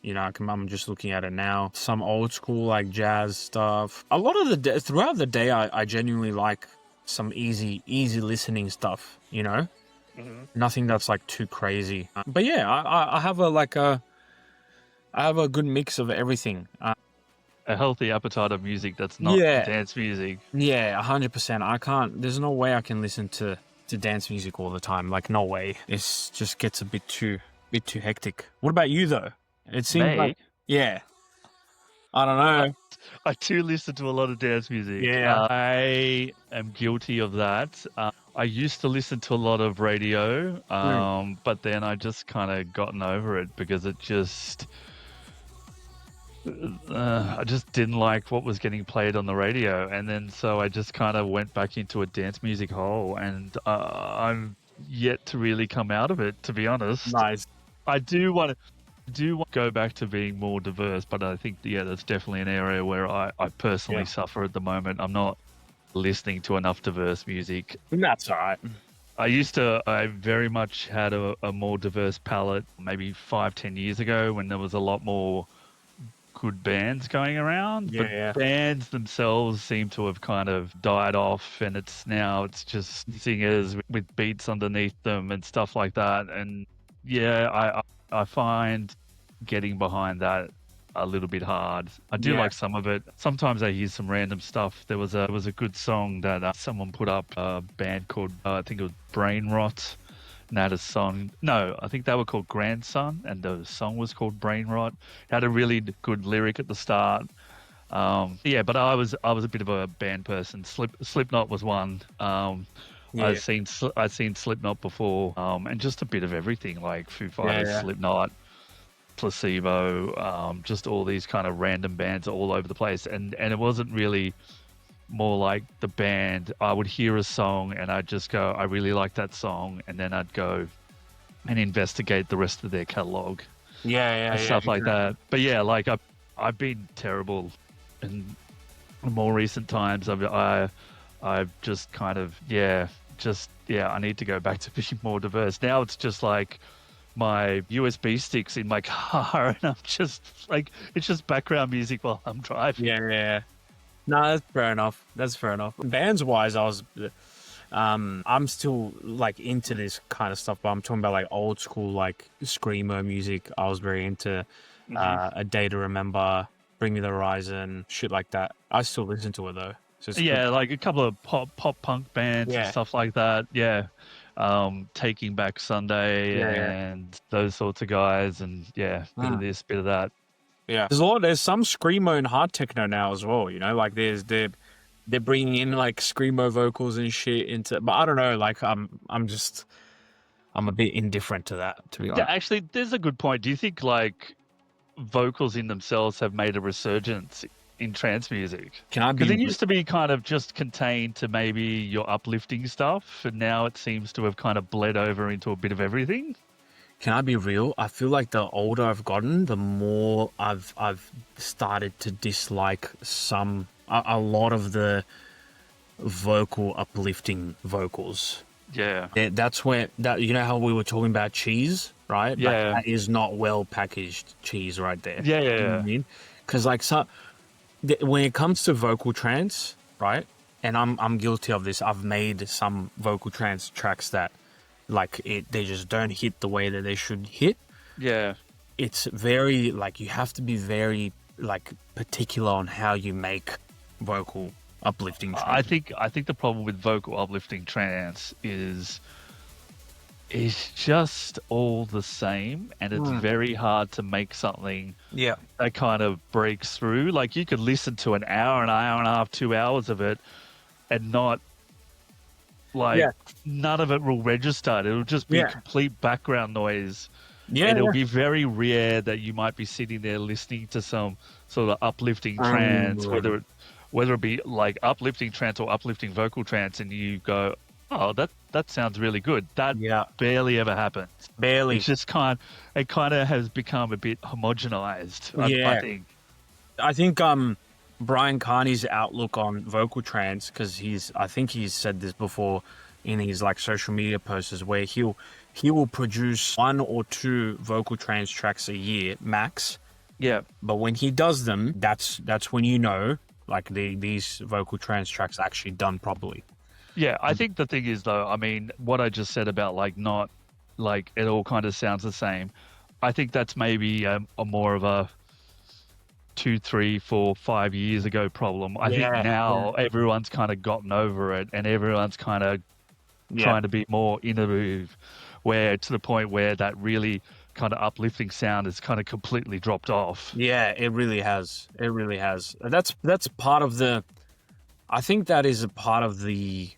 I'm just looking at it now. Some old school like jazz stuff. A lot of throughout the day, I genuinely like some easy listening stuff. Mm-hmm. Nothing that's like too crazy. But yeah, I have I have a good mix of everything. A healthy appetite of music that's not dance music. Yeah, 100%. There's no way I can listen to dance music all the time. Like no way. It just gets a bit too hectic. What about you though? It seems like I don't know. I do listen to a lot of dance music. Yeah. I am guilty of that. I used to listen to a lot of radio, but then I just kind of gotten over it because it just... I just didn't like what was getting played on the radio. And then so I just kind of went back into a dance music hole, and I'm yet to really come out of it, to be honest. Nice. I do want to go back to being more diverse, but I think, that's definitely an area where I personally suffer at the moment. I'm not listening to enough diverse music. That's all right. I very much had a more diverse palette maybe 5-10 years ago when there was a lot more good bands going around. But bands themselves seem to have kind of died off, and it's just singers with beats underneath them and stuff like that. And I find getting behind that a little bit hard. I do like some of it. Sometimes I hear some random stuff. There was a good song that someone put up, a band called I think it was Brain Rot, and had a song. No, I think they were called Grandson, and the song was called Brain Rot. It had a really good lyric at the start. But I was a bit of a band person. Slipknot was one. I've seen Slipknot before, and just a bit of everything, like Foo Fighters, Slipknot, Placebo, just all these kind of random bands all over the place. And it wasn't really more like the band. I would hear a song and I'd just go, I really like that song, and then I'd go and investigate the rest of their catalog. And stuff like that. But like I've been terrible in more recent times. I've just kind of I need to go back to being more diverse. Now it's just like my USB sticks in my car, and I'm just like, it's just background music while I'm driving. No, that's fair enough. Bands wise, I'm still like into this kind of stuff, but I'm talking about like old school like screamo music. I was very into A Day to Remember, Bring Me the Horizon, shit like that. I still listen to it though. So like a couple of pop punk bands and stuff like that. Taking Back Sunday and those sorts of guys, and bit of this, bit of that. There's some screamo and hard techno now as well. Like they're bringing in like screamo vocals and shit into. But I don't know. Like I'm a bit indifferent to that, to be honest. Yeah, actually, there's a good point. Do you think like vocals in themselves have made a resurgence in trance music? Because it used to be kind of just contained to maybe your uplifting stuff, and now it seems to have kind of bled over into a bit of everything. can I be real? I feel like the older I've gotten, the more I've started to dislike a lot of the vocal uplifting vocals. Yeah. That's where that, you know how we were talking about cheese, right? Like, Yeah. that is not well packaged cheese right there. Yeah. You know what I Yeah. mean? Because like when it comes to vocal trance, right? And I'm guilty of this. I've made some vocal trance tracks that like they just don't hit the way that they should hit. Yeah. It's very like, you have to be very like particular on how you make vocal uplifting trance. I think the problem with vocal uplifting trance is it's just all the same, and it's very hard to make something that kind of breaks through. Like, you could listen to an hour and a half, 2 hours of it, and not like none of it will register. It'll just be complete background noise. Yeah, and it'll be very rare that you might be sitting there listening to some sort of uplifting trance, whether it be like uplifting trance or uplifting vocal trance, and you go, oh, that sounds really good. That barely ever happens. Barely. It's just it kind of has become a bit homogenized. I think Brian Carney's outlook on vocal trance, because I think he's said this before in his like social media posts, where he will produce 1 or 2 vocal trance tracks a year max. Yeah. But when he does them, that's when you know like these vocal trance tracks are actually done properly. Yeah, I think the thing is, though, I mean, what I just said about like not like it all kind of sounds the same, I think that's maybe a more of a 2, 3, 4, 5 years ago problem. I think now everyone's kind of gotten over it, and everyone's kind of trying to be more innovative, where to the point where that really kind of uplifting sound has kind of completely dropped off. Yeah, it really has. It really has. That's part of the. I think that is a part of the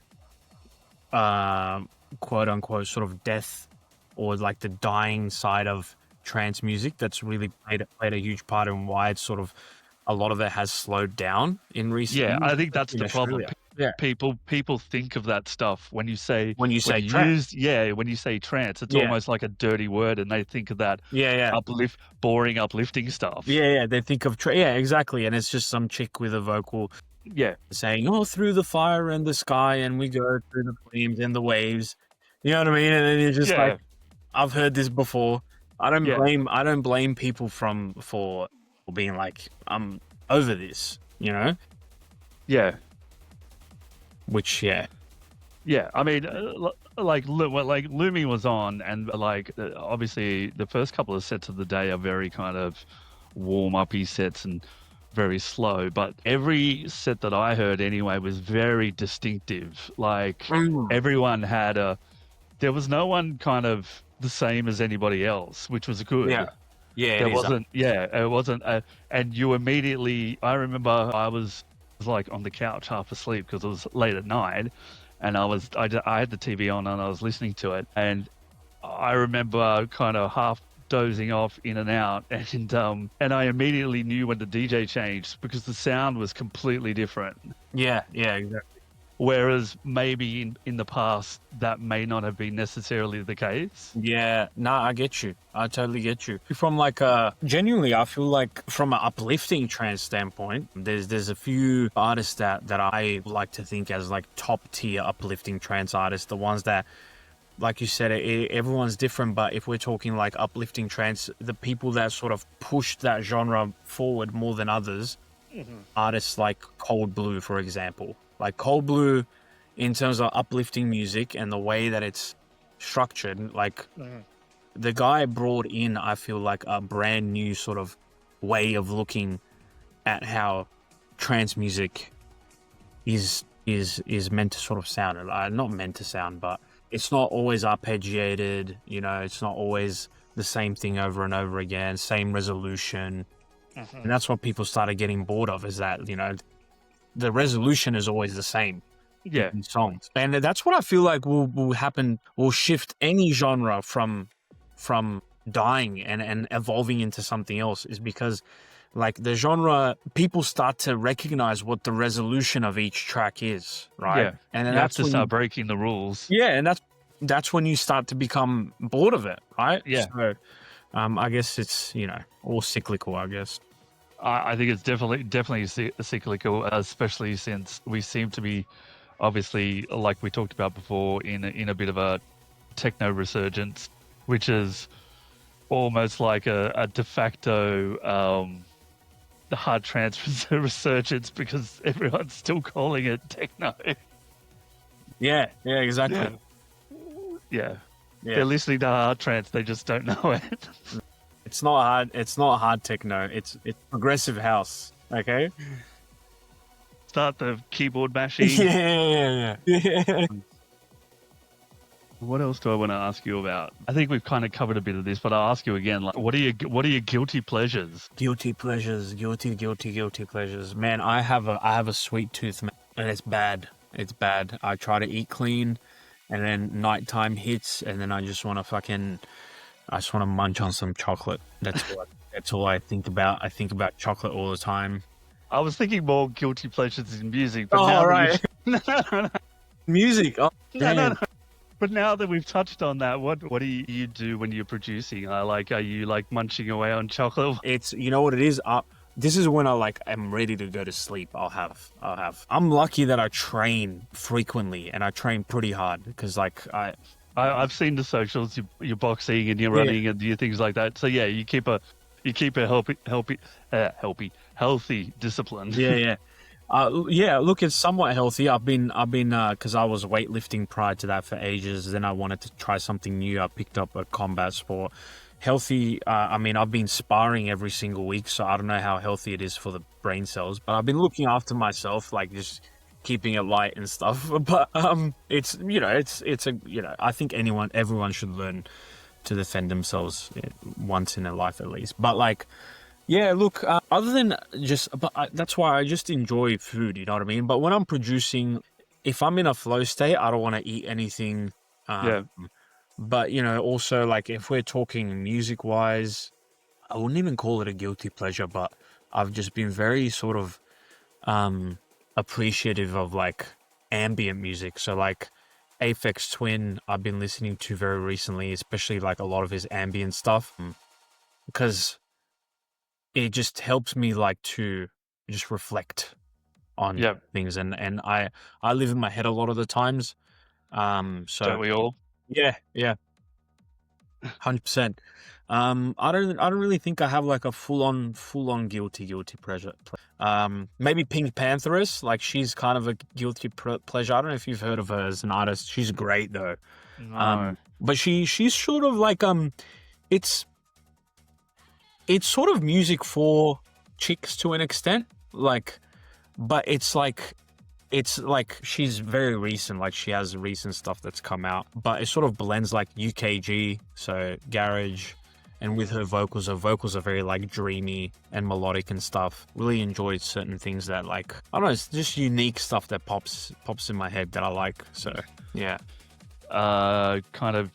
quote unquote sort of death, or like the dying side of trance music. That's really played a huge part in why it's sort of, a lot of it has slowed down in recent years. I think that's the problem. Yeah. People think of that stuff when you say trance. When you say trance, it's almost like a dirty word, and they think of that boring uplifting stuff. They think of exactly, and it's just some chick with a vocal saying, oh, through the fire and the sky, and we go through the flames and the waves, you know what I mean? And then you're just like, I've heard this before. I don't blame people for being like, I'm over this, you know? Which I mean, like Lumi was on, and like obviously the first couple of sets of the day are very kind of warm-uppy sets and very slow, but every set that I heard anyway was very distinctive. Like everyone had there was no one kind of the same as anybody else, which was good. It wasn't and you immediately, I remember I was like on the couch half asleep because it was late at night, and I had the TV on and I was listening to it, and I remember kind of half dozing off in and out, and I immediately knew when the DJ changed because the sound was completely different. Exactly. Whereas maybe in the past that may not have been necessarily the case. I get you. I totally get you. From like genuinely, I feel like from an uplifting trance standpoint, there's a few artists that I like to think as like top tier uplifting trance artists. The ones that, like you said, everyone's different, but if we're talking like uplifting trance, the people that sort of push that genre forward more than others, artists like Cold Blue, for example. Like Cold Blue, in terms of uplifting music and the way that it's structured, like the guy brought in, I feel like, a brand new sort of way of looking at how trance music is meant to sort of sound. Not meant to sound, but it's not always arpeggiated, you know, it's not always the same thing over and over again, same resolution. And that's what people started getting bored of, is that, you know, the resolution is always the same in songs. And that's what I feel like will happen, will shift any genre from dying and evolving into something else, is because like the genre, people start to recognize what the resolution of each track is, right? And then you have to start breaking the rules. And that's when you start to become bored of it, right? Yeah. So, I guess it's, you know, all cyclical, I guess. I think it's definitely cyclical, especially since we seem to be, obviously, like we talked about before, in a bit of a techno resurgence, which is almost like a de facto the hard trance resurgence, because everyone's still calling it techno. Yeah, exactly. Yeah. Yeah. They're listening to hard trance, they just don't know it. It's not hard. It's not hard techno. It's progressive house. Okay. Start the keyboard mashing. Yeah. What else do I want to ask you about? I think we've kind of covered a bit of this, but I'll ask you again. Like, what are your guilty pleasures? Guilty pleasures. Guilty pleasures. Man, I have a sweet tooth, man, and it's bad. It's bad. I try to eat clean, and then nighttime hits, and then I just want to munch on some chocolate. That's all I think about. I think about chocolate all the time. I was thinking more guilty pleasures in music, but no. Music. Oh, no. But now that we've touched on that, what do you do when you're producing? Are you like munching away on chocolate? It's, you know what it is? This is when I'm ready to go to sleep. I'll have. I'm lucky that I train frequently, and I train pretty hard, because I've seen the socials. You're boxing and you're running and you things like that. So yeah, you keep a healthy discipline. Yeah. Look, it's somewhat healthy. I've been because I was weightlifting prior to that for ages. Then I wanted to try something new. I picked up a combat sport. Healthy. I've been sparring every single week, so I don't know how healthy it is for the brain cells, but I've been looking after myself, like just keeping it light and stuff. But it's I think everyone should learn to defend themselves once in their life at least. But yeah, look, other than that's why I just enjoy food, you know what I mean? But when I'm producing, if I'm in a flow state, I don't want to eat anything. But, also, if we're talking music-wise, I wouldn't even call it a guilty pleasure, but I've just been very sort of appreciative of, ambient music. So, Aphex Twin, I've been listening to very recently, especially, a lot of his ambient stuff, because it just helps me to just reflect on things, and I live in my head a lot of the times. So don't we all? Yeah, 100%. I don't really think I have a full on guilty pleasure. Maybe Pink Pantheress, she's kind of a guilty pleasure. I don't know if you've heard of her as an artist. She's great though. No. But she's sort of it's sort of music for chicks to an extent, but it's she's very recent, she has recent stuff that's come out, but it sort of blends UKG, so garage, and with her vocals are very dreamy and melodic and stuff. Really enjoyed certain things that I don't know, it's just unique stuff that pops in my head that I like. So yeah. Kind of,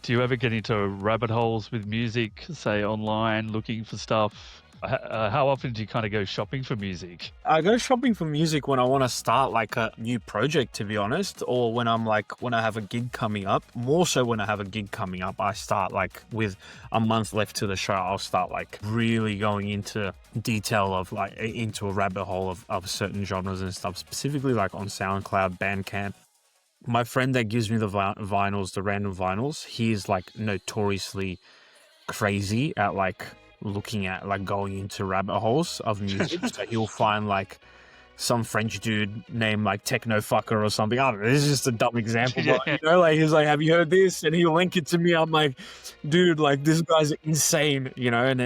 do you ever get into rabbit holes with music, say online, looking for stuff? How often do you kind of go shopping for music? I go shopping for music when I want to start a new project, to be honest, or when I'm when I have a gig coming up. More so when I have a gig coming up, I start with a month left to the show, I'll start really going into detail of into a rabbit hole of certain genres and stuff, specifically on SoundCloud, Bandcamp. My friend that gives me the vinyls, the random vinyls, he is notoriously crazy at looking at going into rabbit holes of music. So he'll find some French dude named Techno Fucker or something. I don't know, this is just a dumb example, but he's have you heard this? And he'll link it to me. I'm dude, this guy's insane, and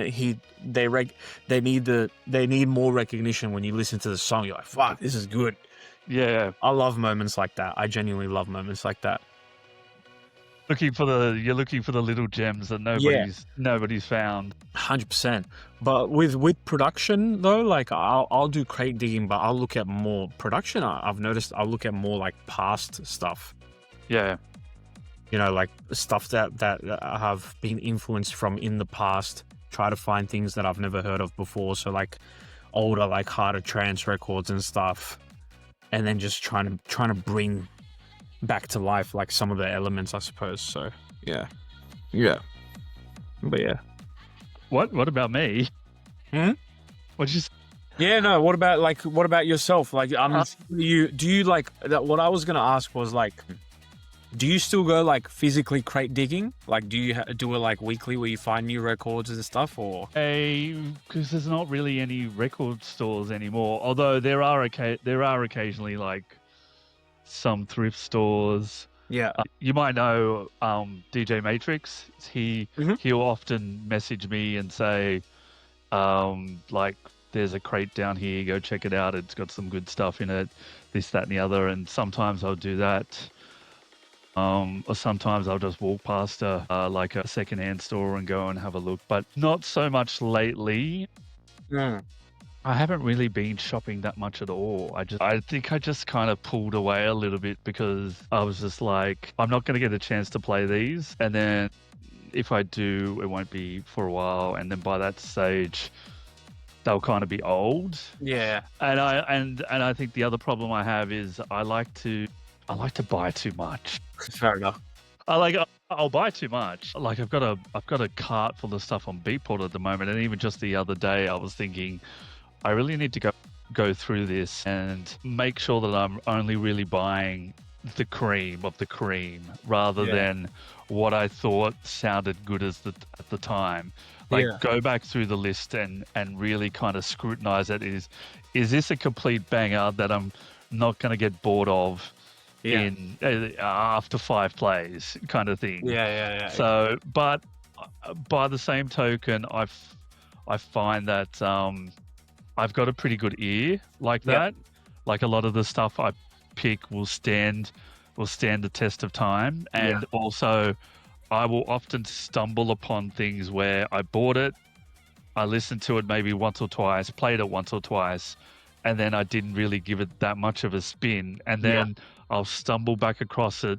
they need more recognition. When you listen to the song, you're fuck, this is good. Yeah, I love moments like that. I genuinely love moments like that. You're looking for the little gems that nobody's found. 100%. But with production though, I'll do crate digging, but I'll look at more production. I've noticed I'll look at more past stuff. Yeah. Stuff that have been influenced from in the past. Try to find things that I've never heard of before. So older harder trance records and stuff. And then just trying to bring back to life, like some of the elements, I suppose. So yeah, but yeah. What about me? Hmm? What just Yeah, no. What about yourself? Like, do you like that? What I was gonna ask was like, do you still go like physically crate digging? Like, do you do it like weekly where you find new records and stuff, or? because there's not really any record stores anymore. Although there are occasionally like some thrift stores. Yeah. You might know DJ Matrix. Mhm. He'll often message me and say, like, there's a crate down here, go check it out. It's got some good stuff in it, this, that, and the other. And sometimes I'll do that. Or sometimes I'll just walk past like a secondhand store and go and have a look. But not so much lately. Mm. I haven't really been shopping that much at all. I think I just kind of pulled away a little bit because I was just like, I'm not going to get a chance to play these. And then if I do, it won't be for a while. And then by that stage, they'll kind of be old. Yeah. And I think the other problem I have is I like to buy too much. Fair enough. I'll buy too much. Like I've got a cart full of stuff on Beatport at the moment, and even just the other day I was thinking I really need to go through this and make sure that I'm only really buying the cream of the cream rather than what I thought sounded good at the time. Like go back through the list and really kind of scrutinize it. Is this a complete banger that I'm not going to get bored of in after 5 plays kind of thing? Yeah. So, but by the same token, I find that I've got a pretty good ear like that. Like a lot of the stuff I pick will stand the test of time, and also I will often stumble upon things where I bought it, I listened to it maybe once or twice, played it once or twice, and then I didn't really give it that much of a spin, and then I'll stumble back across it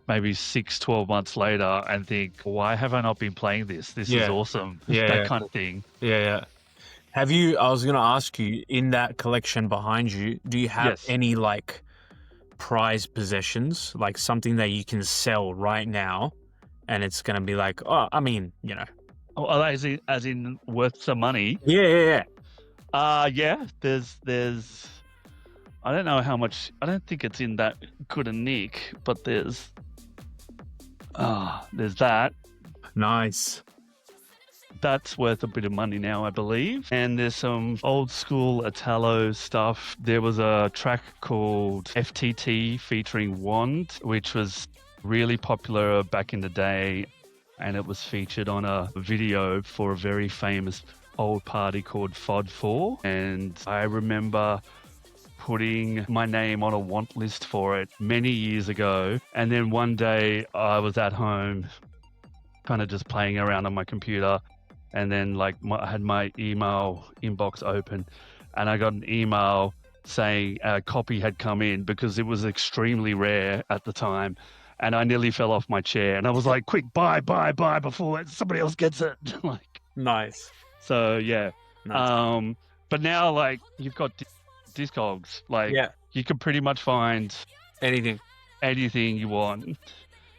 maybe 6-12 months later and think, why have I not been playing this? This is awesome. That kind of thing. Yeah. Have you, I was going to ask you, in that collection behind you, do you have any like prized possessions, like something that you can sell right now and it's going to be like, oh, I mean, you know. Oh, as in worth some money? Yeah. There's I don't know how much, I don't think it's in that good a nick, but there's that. Nice. That's worth a bit of money now, I believe. And there's some old school Italo stuff. There was a track called FTT featuring Wand, which was really popular back in the day. And it was featured on a video for a very famous old party called FOD 4. And I remember putting my name on a want list for it many years ago. And then one day I was at home kind of just playing around on my computer, and then like I had my email inbox open and I got an email saying a copy had come in because it was extremely rare at the time, and I nearly fell off my chair and I was like, quick, buy before somebody else gets it. Like, nice. So nice. But now like you've got Discogs, like you can pretty much find anything you want.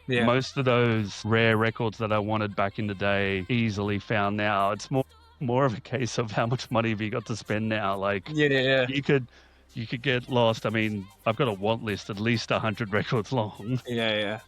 Most of those rare records that I wanted back in the day easily found now. It's more of a case of how much money have you got to spend now. Like you could get lost. I mean, I've got a want list at least 100 records long. Yeah.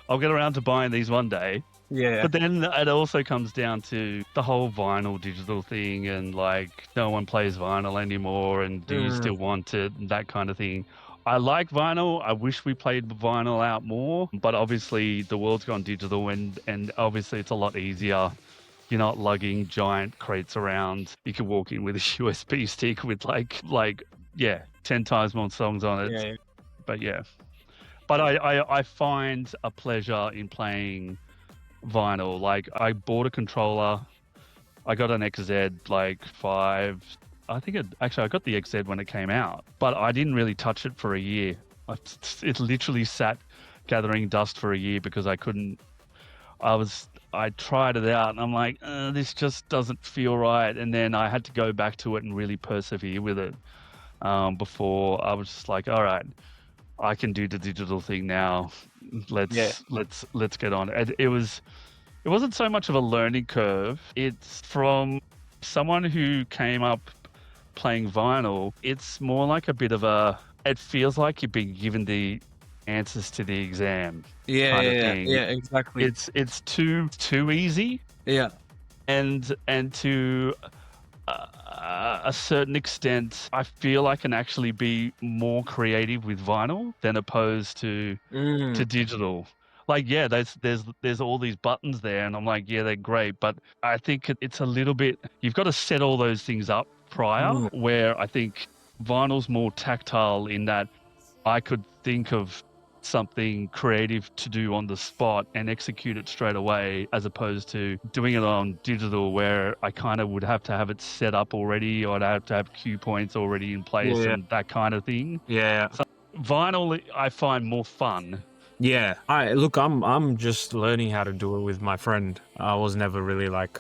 I'll get around to buying these one day. Yeah. But then it also comes down to the whole vinyl digital thing, and like no one plays vinyl anymore, and do you still want it, and that kind of thing. I like vinyl. I wish we played vinyl out more, but obviously the world's gone digital, and obviously it's a lot easier. You're not lugging giant crates around. You can walk in with a USB stick with like 10 times more songs on it. But I find a pleasure in playing vinyl. Like I bought a controller. I got an XZ like 5. I got the XZ when it came out, but I didn't really touch it for a year. It literally sat gathering dust for a year because I couldn't. I tried it out and I'm like, this just doesn't feel right. And then I had to go back to it and really persevere with it before I was just like, all right, I can do the digital thing now. Yeah. Let's get on. And it wasn't so much of a learning curve. It's from someone who came up playing vinyl. It's more like a bit of a. It feels like you've been given the answers to the exam kind of thing. Yeah, exactly. It's too easy, Yeah. and to a certain extent, I feel I can actually be more creative with vinyl than opposed to digital. Like, yeah, there's all these buttons there, and I'm like, yeah, they're great, but I think it's a little bit. You've got to set all those things up prior. Where I think vinyl's more tactile in that I could think of something creative to do on the spot and execute it straight away, as opposed to doing it on digital where I kind of would have to have it set up already, or I'd have to have cue points already in place and that kind of thing. Yeah. So vinyl I find more fun. Yeah. I'm just learning how to do it with my friend. I was never really like,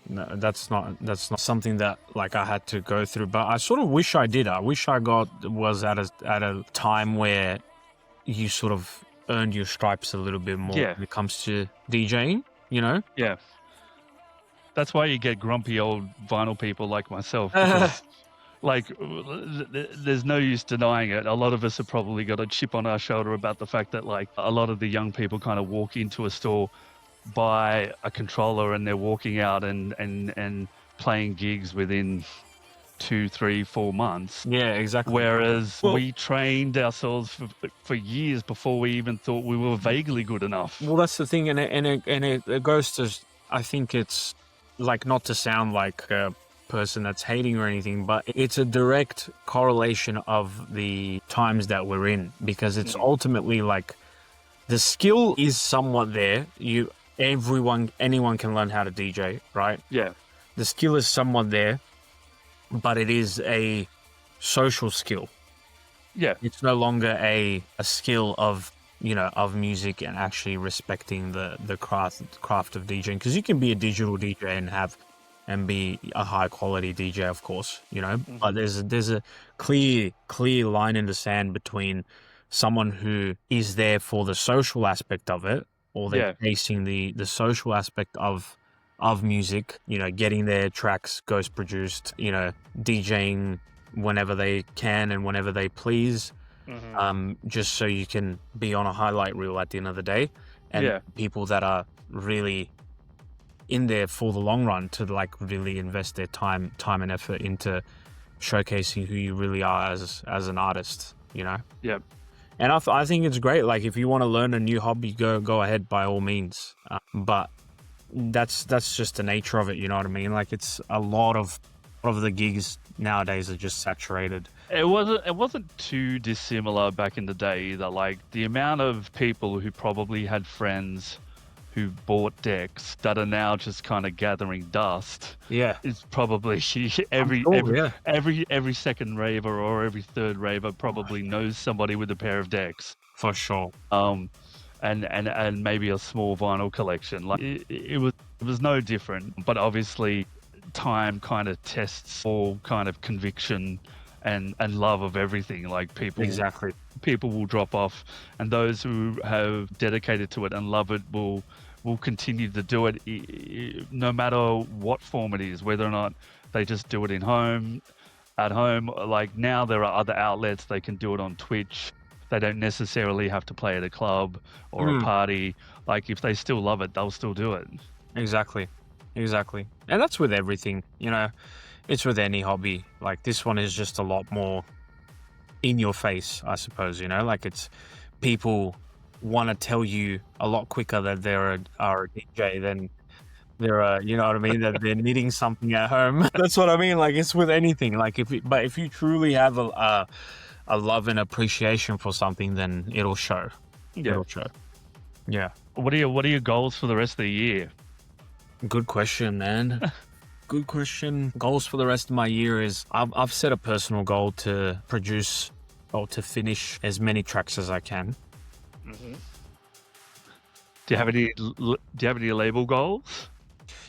no, that's not something that like I had to go through, but I sort of wish I did. I wish I was at a time where you sort of earned your stripes a little bit more when it comes to DJing, you know? Yeah. That's why you get grumpy old vinyl people like myself, because like, there's no use denying it. A lot of us have probably got a chip on our shoulder about the fact that like a lot of the young people kind of walk into a store, buy a controller, and they're walking out and playing gigs within 2, 3, 4 months. Yeah, exactly. Whereas we trained ourselves for years before we even thought we were vaguely good enough. Well, that's the thing, and it goes to, I think it's like, not to sound like a person that's hating or anything, but it's a direct correlation of the times that we're in, because it's ultimately like the skill is somewhat there. Anyone can learn how to DJ, right? Yeah. The skill is somewhat there, but it is a social skill. Yeah. It's no longer a skill of, of music and actually respecting the craft of DJing, because you can be a digital DJ and be a high quality DJ, of course, but there's a clear line in the sand between someone who is there for the social aspect of it, or they're chasing the social aspect of music, getting their tracks ghost produced, DJing whenever they can and whenever they please, just so you can be on a highlight reel at the end of the day. And people that are really in there for the long run to like really invest their time and effort into showcasing who you really are as an artist, Yep. And I think it's great. Like, if you want to learn a new hobby, go ahead by all means. But that's just the nature of it. You know what I mean? Like, it's a lot of the gigs nowadays are just saturated. It wasn't too dissimilar back in the day either. Like, the amount of people who probably had friends who bought decks that are now just kind of gathering dust. Yeah, is probably every second raver or every third raver probably knows somebody with a pair of decks. For sure. And maybe a small vinyl collection. Like it was no different. But obviously, time kind of tests all kind of conviction and love of everything. Like people will drop off, and those who have dedicated to it and love it will continue to do it, no matter what form it is, whether or not they just do it at home. Like, now there are other outlets. They can do it on Twitch. They don't necessarily have to play at a club or a party. Like, if they still love it, they'll still do it. Exactly. And that's with everything, it's with any hobby. Like, this one is just a lot more in your face, I suppose, like, it's people want to tell you a lot quicker that they're a DJ than they're you know what I mean, that they're knitting something at home. That's what I mean. Like, it's with anything. Like, if you truly have a love and appreciation for something, then it'll show. It'll show. Yeah. What are your goals for the rest of the year? Good question, man. Good question. Goals for the rest of my year is I've set a personal goal to produce or to finish as many tracks as I can. Mm-hmm. Do you have any label goals?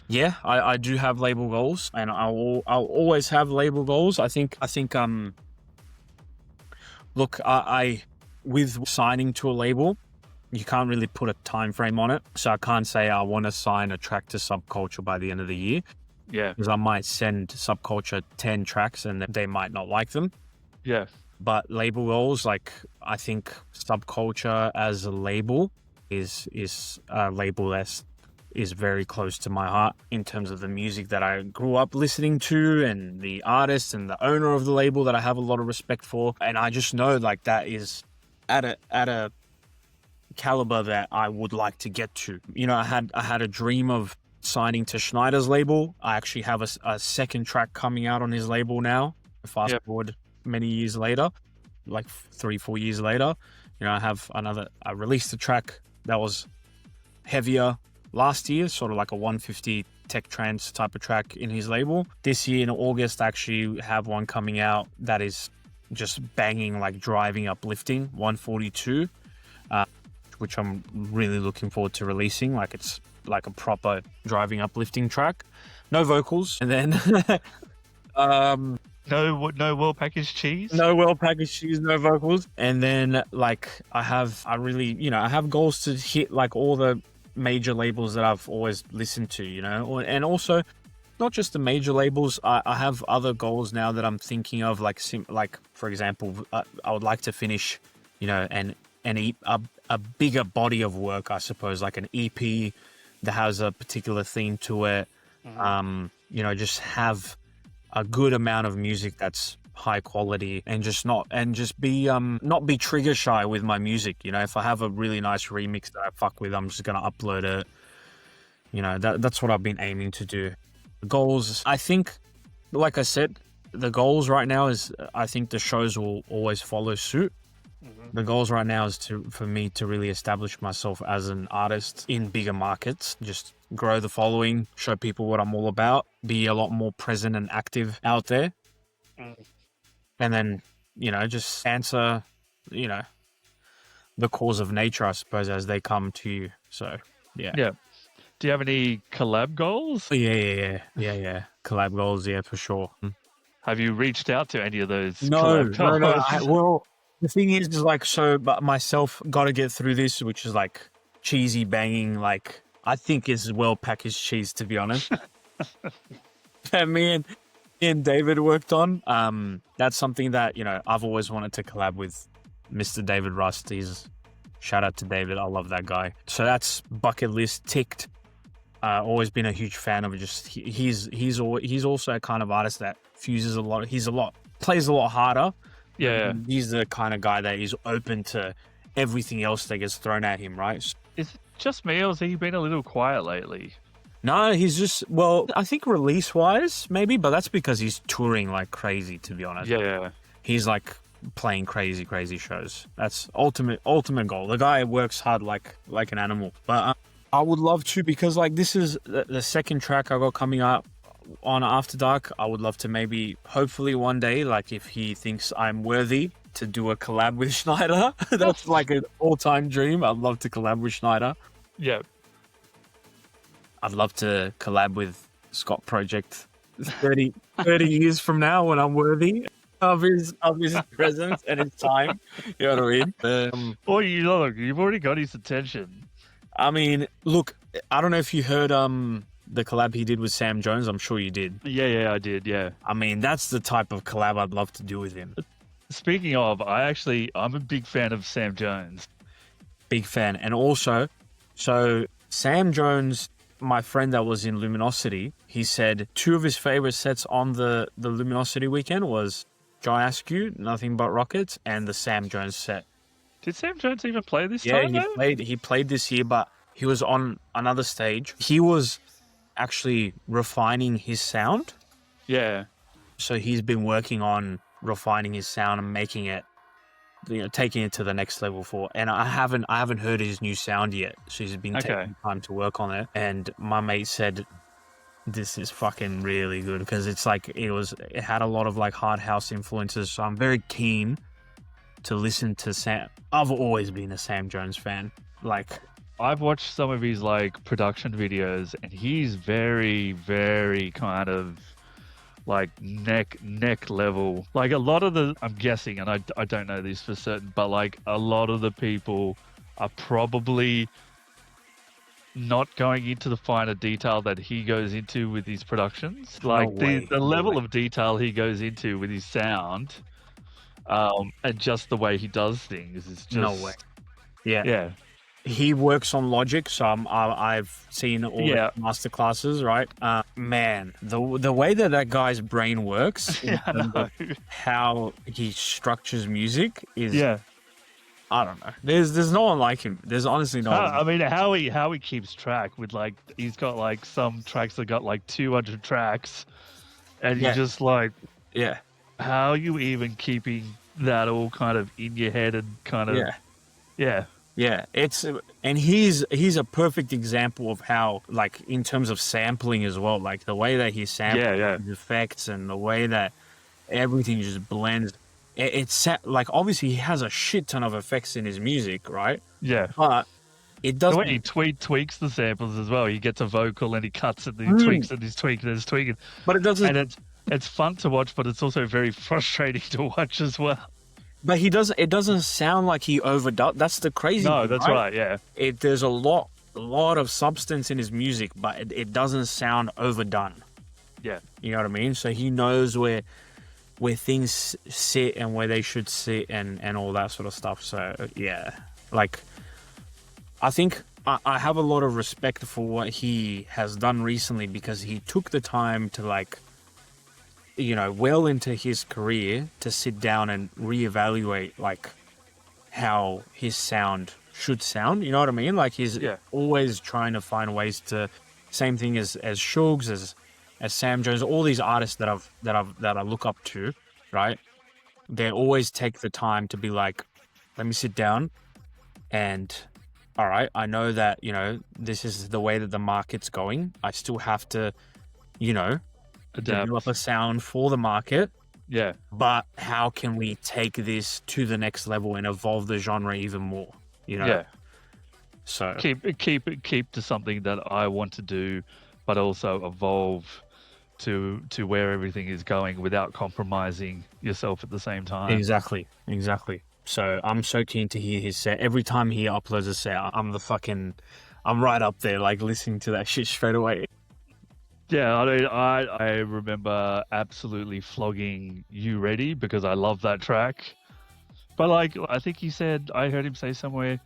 Yeah, I do have label goals, and I'll always have label goals. I think look, I with signing to a label, you can't really put a time frame on it. So I can't say I want to sign a track to Subculture by the end of the year. Yeah. Because I might send Subculture 10 tracks and they might not like them. Yeah. But label goals, like I think Subculture as a label is a label that is very close to my heart in terms of the music that I grew up listening to and the artist and the owner of the label that I have a lot of respect for. And I just know like that is at a caliber that I would like to get to. You know, I had a dream of signing to Schneider's label. I actually have a second track coming out on his label now. Fast forward many years later, like 3-4 years later, you know, I released a track that was heavier last year, sort of like a 150 tech trance type of track in his label. This year in August, I actually have one coming out that is just banging, like driving, uplifting, 142, which I'm really looking forward to releasing. Like it's like a proper driving, uplifting track, no vocals, and then no well packaged cheese. No well packaged cheese, no vocals. And then like I have goals to hit like all the major labels that I've always listened to, you know, and also not just the major labels. I have other goals now that I'm thinking of, like for example, I would like to finish, you know, a bigger body of work, I suppose, like an EP that has a particular theme to it. You know, just have a good amount of music that's high quality and just be not be trigger shy with my music. You know, if I have a really nice remix that I fuck with, I'm just gonna upload it. You know, that's what I've been aiming to do. Goals, I think, like I said, the goals right now is I think the shows will always follow suit. The goals right now is for me to really establish myself as an artist in bigger markets, just grow the following, show people what I'm all about, be a lot more present and active out there. And then, you know, just answer, you know, the calls of nature, I suppose, as they come to you. So, yeah. Yeah. Do you have any collab goals? Yeah. Collab goals, yeah, for sure. Have you reached out to any of those collab goals? No. Well, the thing is like, so, but myself got to get through this, which is like cheesy banging, like, I think is well packaged cheese, to be honest. That me and David worked on. That's something that, you know, I've always wanted to collab with Mr. David Rust. Shout out to David. I love that guy. So that's bucket list ticked. Always been a huge fan of it. Just he's also a kind of artist that fuses a lot. Plays a lot harder. Yeah. He's the kind of guy that is open to everything else that gets thrown at him, right? Is it just me, or has he been a little quiet lately? No, he's just, well, I think release-wise, maybe, but that's because he's touring like crazy, to be honest. Yeah. He's like playing crazy shows. That's ultimate goal. The guy works hard like an animal. But I would love to, because like this is the second track I got coming up on After Dark. I would love to maybe, hopefully one day, like if he thinks I'm worthy, to do a collab with Schneider. That's like an all-time dream. I'd love to collab with Schneider. Yeah. I'd love to collab with Scott Project 30 years from now when I'm worthy of his presence and his time. You know what I mean? Well, you've already got his attention. I mean, look, I don't know if you heard the collab he did with Sam Jones. I'm sure you did. Yeah, I did, yeah. I mean, that's the type of collab I'd love to do with him. Speaking of, I'm a big fan of Sam Jones. Big fan. And also, so Sam Jones, my friend that was in Luminosity, he said 2 of his favorite sets on the Luminosity weekend was Jai Askew, Nothing But Rockets, and the Sam Jones set. Did Sam Jones even play this time? Yeah, he played this year, but he was on another stage. He was actually refining his sound. Yeah. So he's been working on refining his sound and making it, you know, taking it to the next level and I haven't heard his new sound yet. So he's been taking time to work on it. And my mate said this is fucking really good, because it's like it had a lot of like hard house influences. So I'm very keen to listen to Sam. I've always been a Sam Jones fan. Like, I've watched some of his like production videos, and he's very, very kind of like neck level. Like a lot of I'm guessing, and I don't know this for certain, but like a lot of the people are probably not going into the finer detail that he goes into with his productions. No Like way. the No level way. of detail he goes into with his sound, and just the way he does things is No way. just, Yeah. yeah. He works on Logic, so I've seen all the master classes, right? Man, the way that guy's brain works in Yeah, I terms of know. how he structures music is, Yeah. I don't know. There's no one like him. There's honestly no one. I mean, how he keeps track with, like, he's got like some tracks that got like 200 tracks, and you're Yeah. just like, Yeah. how are you even keeping that all kind of in your head and kind of, Yeah. yeah, And he's a perfect example of how, like, in terms of sampling as well, like the way that he samples his effects and the way that everything just blends. It's like, obviously he has a shit ton of effects in his music, right? yeah. But it The way doesn't. he tweaks the samples as well. He gets a vocal and he cuts it and he tweaks it, he's tweaking it, he's tweaking. But it doesn't. And it's fun to watch, but it's also very frustrating to watch as well. But he doesn't. It doesn't sound like he overdoes. That's the crazy No, thing, that's right. Yeah. There's a lot of substance in his music, but it doesn't sound overdone. Yeah. You know what I mean? So he knows where things sit and where they should sit and all that sort of stuff. So yeah, like, I think I have a lot of respect for what he has done recently, because he took the time to, like, you know, well into his career, to sit down and reevaluate, like, how his sound should sound. You know what I mean? Like, he's always trying to find ways to, same thing as Shugs, as Sam Jones, all these artists that I look up to, right? They always take the time to be like, let me sit down and, all right, I know that, you know, this is the way that the market's going. I still have to, you know, develop a sound for the market. Yeah. But how can we take this to the next level and evolve the genre even more? You know? Yeah. So keep to something that I want to do, but also evolve to where everything is going without compromising yourself at the same time. Exactly. So I'm so keen to hear his set. Every time he uploads a set, I'm right up there, like, listening to that shit straight away. Yeah, I mean, I remember absolutely flogging You Ready because I love that track. But, like, I think I heard him say somewhere,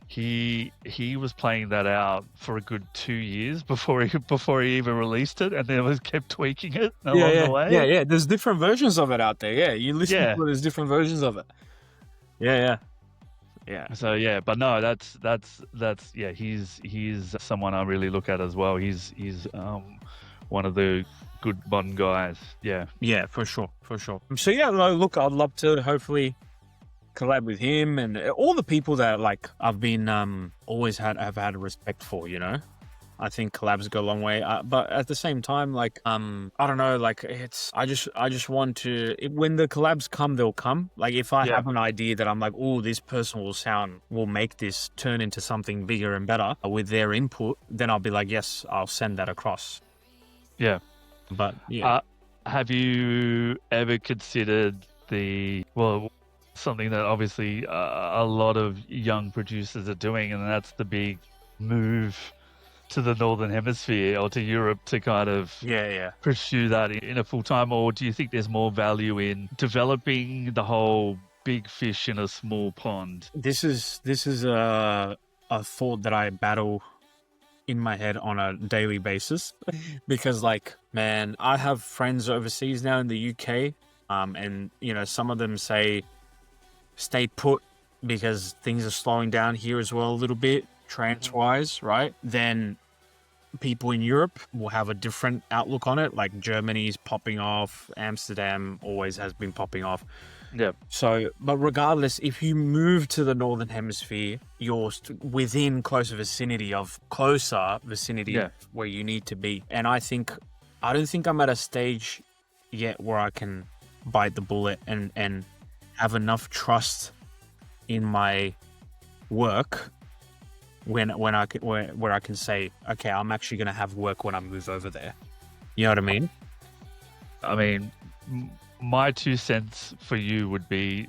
he was playing that out for a good 2 years before he even released it, and then kept tweaking it along the way. Yeah. There's different versions of it out there. Yeah, you listen to it, there's different versions of it. Yeah. So yeah, but no, that's yeah. He's someone I really look at as well. He's one of the good modern guys. Yeah. Yeah, for sure. So yeah, look, I'd love to hopefully collab with him and all the people that, like, I've been always have had respect for, you know. I think collabs go a long way, but at the same time, like, I don't know, like, I just want to, when the collabs come, they'll come. Like, if I have an idea that I'm like, oh, this person will make this turn into something bigger and better with their input, then I'll be like, yes, I'll send that across. Yeah. But yeah. Have you ever considered something that obviously a lot of young producers are doing, and that's the big move to the Northern Hemisphere or to Europe to kind of pursue that in a full time? Or do you think there's more value in developing the whole big fish in a small pond? This is a thought that I battle in my head on a daily basis, because, like, man, I have friends overseas now in the UK, and, you know, some of them say stay put because things are slowing down here as well a little bit, trance wise, right? Then people in Europe will have a different outlook on it. Like, Germany's popping off, Amsterdam always has been popping off. Yeah. So, but regardless, if you move to the Northern Hemisphere, you're within closer vicinity of where you need to be. And I don't think I'm at a stage yet where I can bite the bullet and have enough trust in my work where I can say, okay, I'm actually going to have work when I move over there. You know what I mean? I mean, my 2 cents for you would be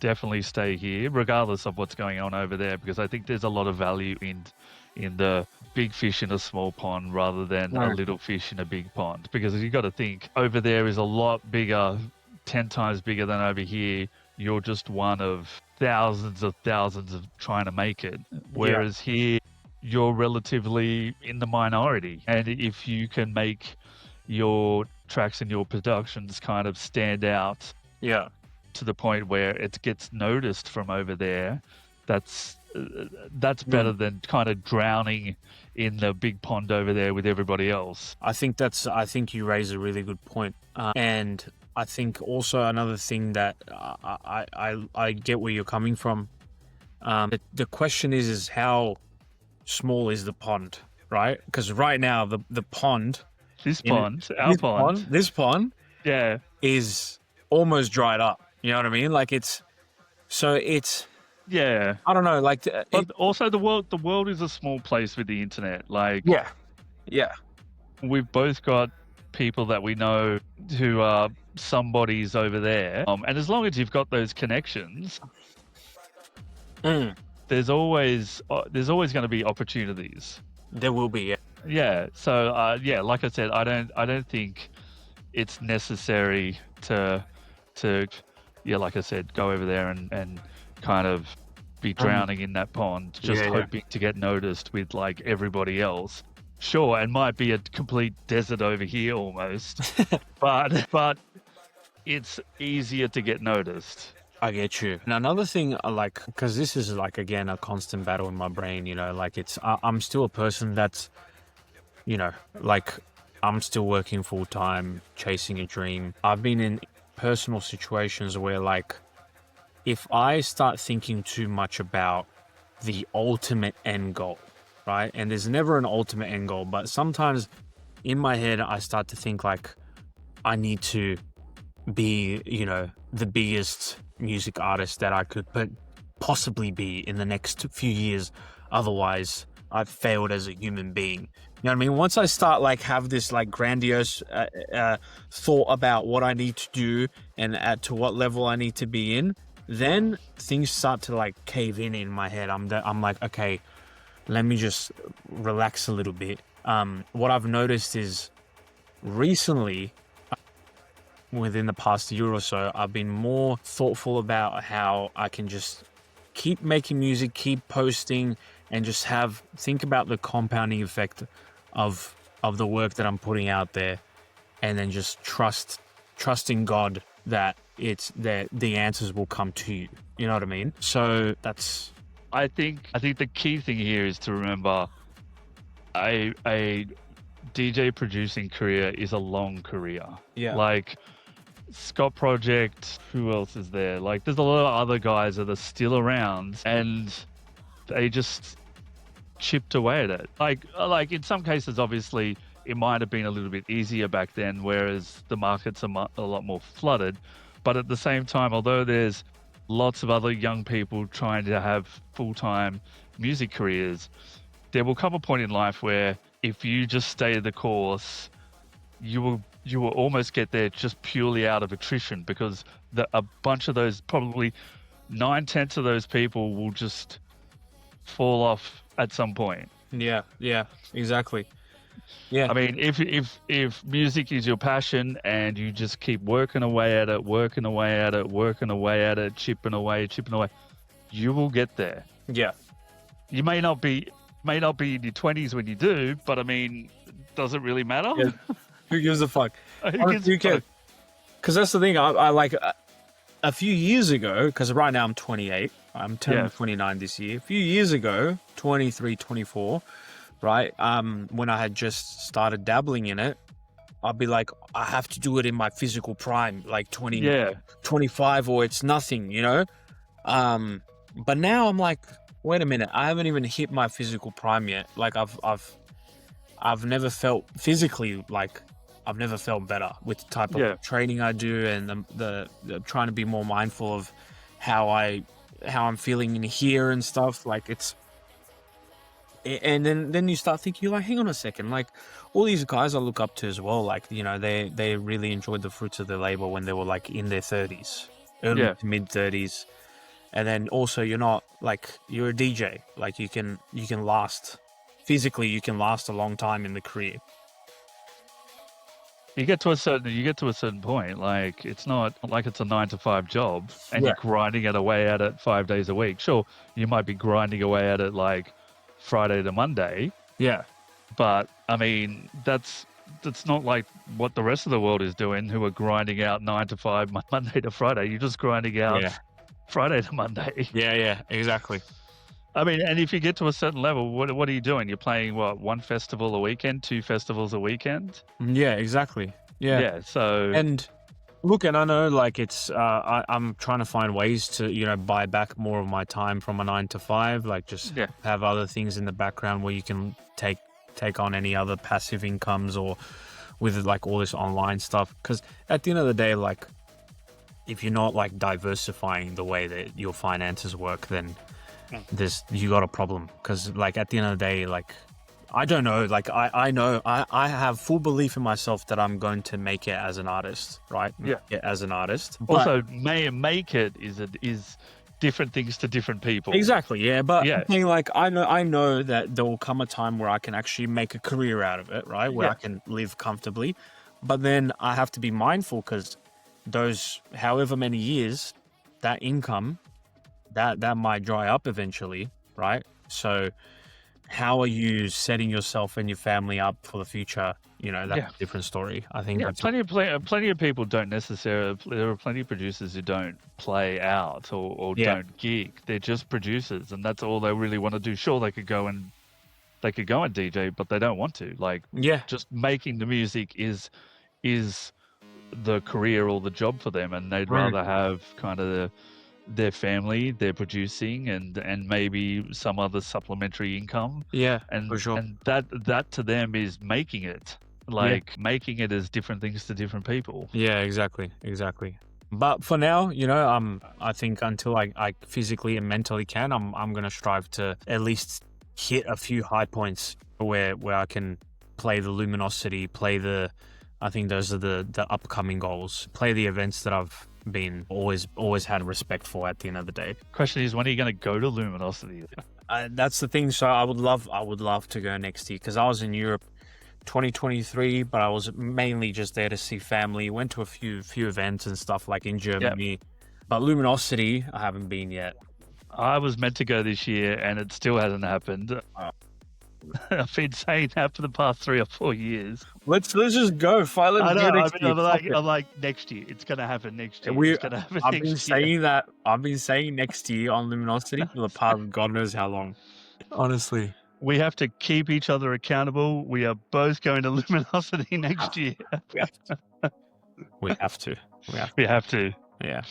definitely stay here, regardless of what's going on over there, because I think there's a lot of value in the big fish in a small pond rather than a little fish in a big pond. Because you got to think over there is a lot bigger, 10 times bigger than over here. You're just one of thousands of trying to make it. Whereas here, you're relatively in the minority. And if you can make your tracks and your productions kind of stand out to the point where it gets noticed from over there, that's better than kind of drowning in the big pond over there with everybody else. I think you raise a really good point. And I think also another thing that I get where you're coming from. The question is how small is the pond, right? Because right now the pond, this pond yeah, is almost dried up. You know what I mean? Like it's yeah. I don't know, like, but also the world is a small place with the internet. Like, yeah, we've both got people that we know who are somebodies over there, and as long as you've got those connections, there's always going to be opportunities. There will be, yeah. So like I said, I don't think it's necessary to like I said, go over there and kind of be drowning in that pond, just hoping to get noticed with like everybody else. Sure, it might be a complete desert over here almost, but it's easier to get noticed. I get you. And another thing, like, because this is like, again, a constant battle in my brain, you know, like I'm still a person that's, you know, like I'm still working full time, chasing a dream. I've been in personal situations where, like, if I start thinking too much about the ultimate end goal, right? And there's never an ultimate end goal, but sometimes in my head, I start to think like I need to be, you know, the biggest music artist that I could possibly be in the next few years. Otherwise, I've failed as a human being. You know what I mean? Once I start like have this like grandiose thought about what I need to do and to what level I need to be in, then things start to like cave in my head. I'm like, okay, let me just relax a little bit. What I've noticed is recently, within the past year or so, I've been more thoughtful about how I can just keep making music, keep posting, and just think about the compounding effect of the work that I'm putting out there, and then just trust in God that the answers will come to you. You know what I mean? So that's. I think the key thing here is to remember a DJ producing career is a long career. Yeah. Like Scott Project, who else is there? Like there's a lot of other guys that are still around and they just chipped away at it. Like in some cases, obviously, it might have been a little bit easier back then, whereas the markets are a lot more flooded. But at the same time, although there's lots of other young people trying to have full-time music careers, there will come a point in life where if you just stay the course, you will almost get there just purely out of attrition, because a bunch of those, probably 9/10 of those people will just fall off at some point. Yeah, exactly. Yeah. I mean, if music is your passion and you just keep working away at it, chipping away, you will get there. Yeah. You may not be in your 20s when you do, but I mean, does it really matter? Yeah. Who gives a fuck? Who gives a fuck? Because that's the thing. I like a few years ago, because right now I'm 28. I'm turning 29 this year. A few years ago, 23, 24, right? When I had just started dabbling in it, I'd be like, I have to do it in my physical prime, like 25, or it's nothing, you know? But now I'm like, wait a minute, I haven't even hit my physical prime yet. Like I've never felt physically like I've never felt better with the type of training I do, and the trying to be more mindful of how I'm feeling in here and stuff. Like And then you start thinking, you're like, hang on a second, like all these guys I look up to as well, like, you know, they really enjoyed the fruits of their labor when they were like in their 30s, early Yeah. to mid 30s. And then also you're not like, you're a DJ, like you can last physically, you can last a long time in the career. You get to a certain point. Like, it's not like it's a 9-to-5 job and you're grinding away at it 5 days a week. Sure, you might be grinding away at it like Friday to Monday. Yeah. But I mean, that's not like what the rest of the world is doing, who are grinding out 9 to 5, Monday to Friday. You're just grinding out Friday to Monday. Yeah, exactly. I mean, and if you get to a certain level, what are you doing? You're playing what, 1 festival a weekend, 2 festivals a weekend? Yeah, exactly. Yeah. So and look, and I know like it's I'm trying to find ways to, you know, buy back more of my time from a 9 to 5, like just have other things in the background where you can take on any other passive incomes, or with like all this online stuff, because at the end of the day, like if you're not like diversifying the way that your finances work, then you got a problem. Because like at the end of the day, like I don't know, like I know I have full belief in myself that I'm going to make it as an artist, right? As an artist. Also, make it is different things to different people. Exactly, yeah. But I think like I know that there will come a time where I can actually make a career out of it, right? Where I can live comfortably. But then I have to be mindful, because those however many years, that income that might dry up eventually, right? So how are you setting yourself and your family up for the future? You know, that's a different story. I think plenty of people don't necessarily. There are plenty of producers who don't play out or don't gig. They're just producers, and that's all they really want to do. Sure, they could go and DJ, but they don't want to. Like, just making the music is the career or the job for them, and they'd rather have kind of their family, they're producing, and maybe some other supplementary income. And for sure. And that to them is making it. Like, making it is different things to different people. Yeah, exactly. But for now, you know, I think until I physically and mentally can, I'm gonna strive to at least hit a few high points where I can play the Luminosity, I think those are the upcoming goals. Play the events that I've been always had respect for at the end of the day. Question is, when are you going to go to Luminosity? That's the thing. So I would love to go next year, because I was in Europe 2023, but I was mainly just there to see family. Went to a few events and stuff like in Germany, but Luminosity I haven't been yet. I was meant to go this year and it still hasn't happened. I've been saying that for the past 3 or 4 years. Let's just go. I'm like, next year. It's gonna happen next year. I've been saying next year on Luminosity for the past God knows how long. Honestly, we have to keep each other accountable. We are both going to Luminosity next year. We have to. Yeah,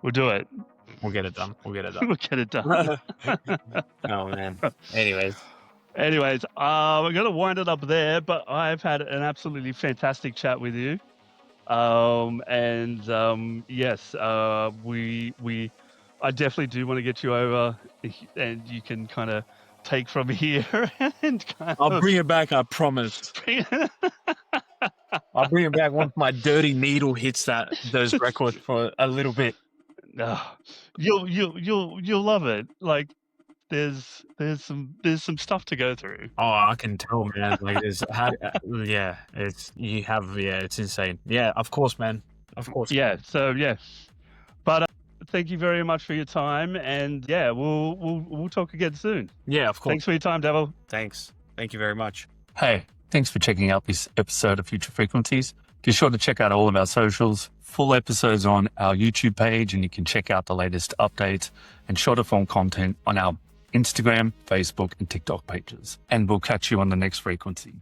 we'll do it. We'll get it done. We'll get it done. Oh man. Anyways, we're going to wind it up there, but I've had an absolutely fantastic chat with you. Yes, I definitely do want to get you over, and you can kind of take from here and I'll bring it back, I promise. I'll bring it back once my dirty needle hits those records for a little bit. You'll love it. Like, there's some stuff to go through. Oh, I can tell, man. Like, it's insane. Yeah, of course, man. Of course. Yeah. So yeah, but thank you very much for your time, and yeah, we'll talk again soon. Yeah, of course. Thanks for your time, Davor. Thanks. Thank you very much. Hey, thanks for checking out this episode of Future Frequencies. Be sure to check out all of our socials, full episodes on our YouTube page, and you can check out the latest updates and shorter form content on our Instagram, Facebook, and TikTok pages. And we'll catch you on the next frequency.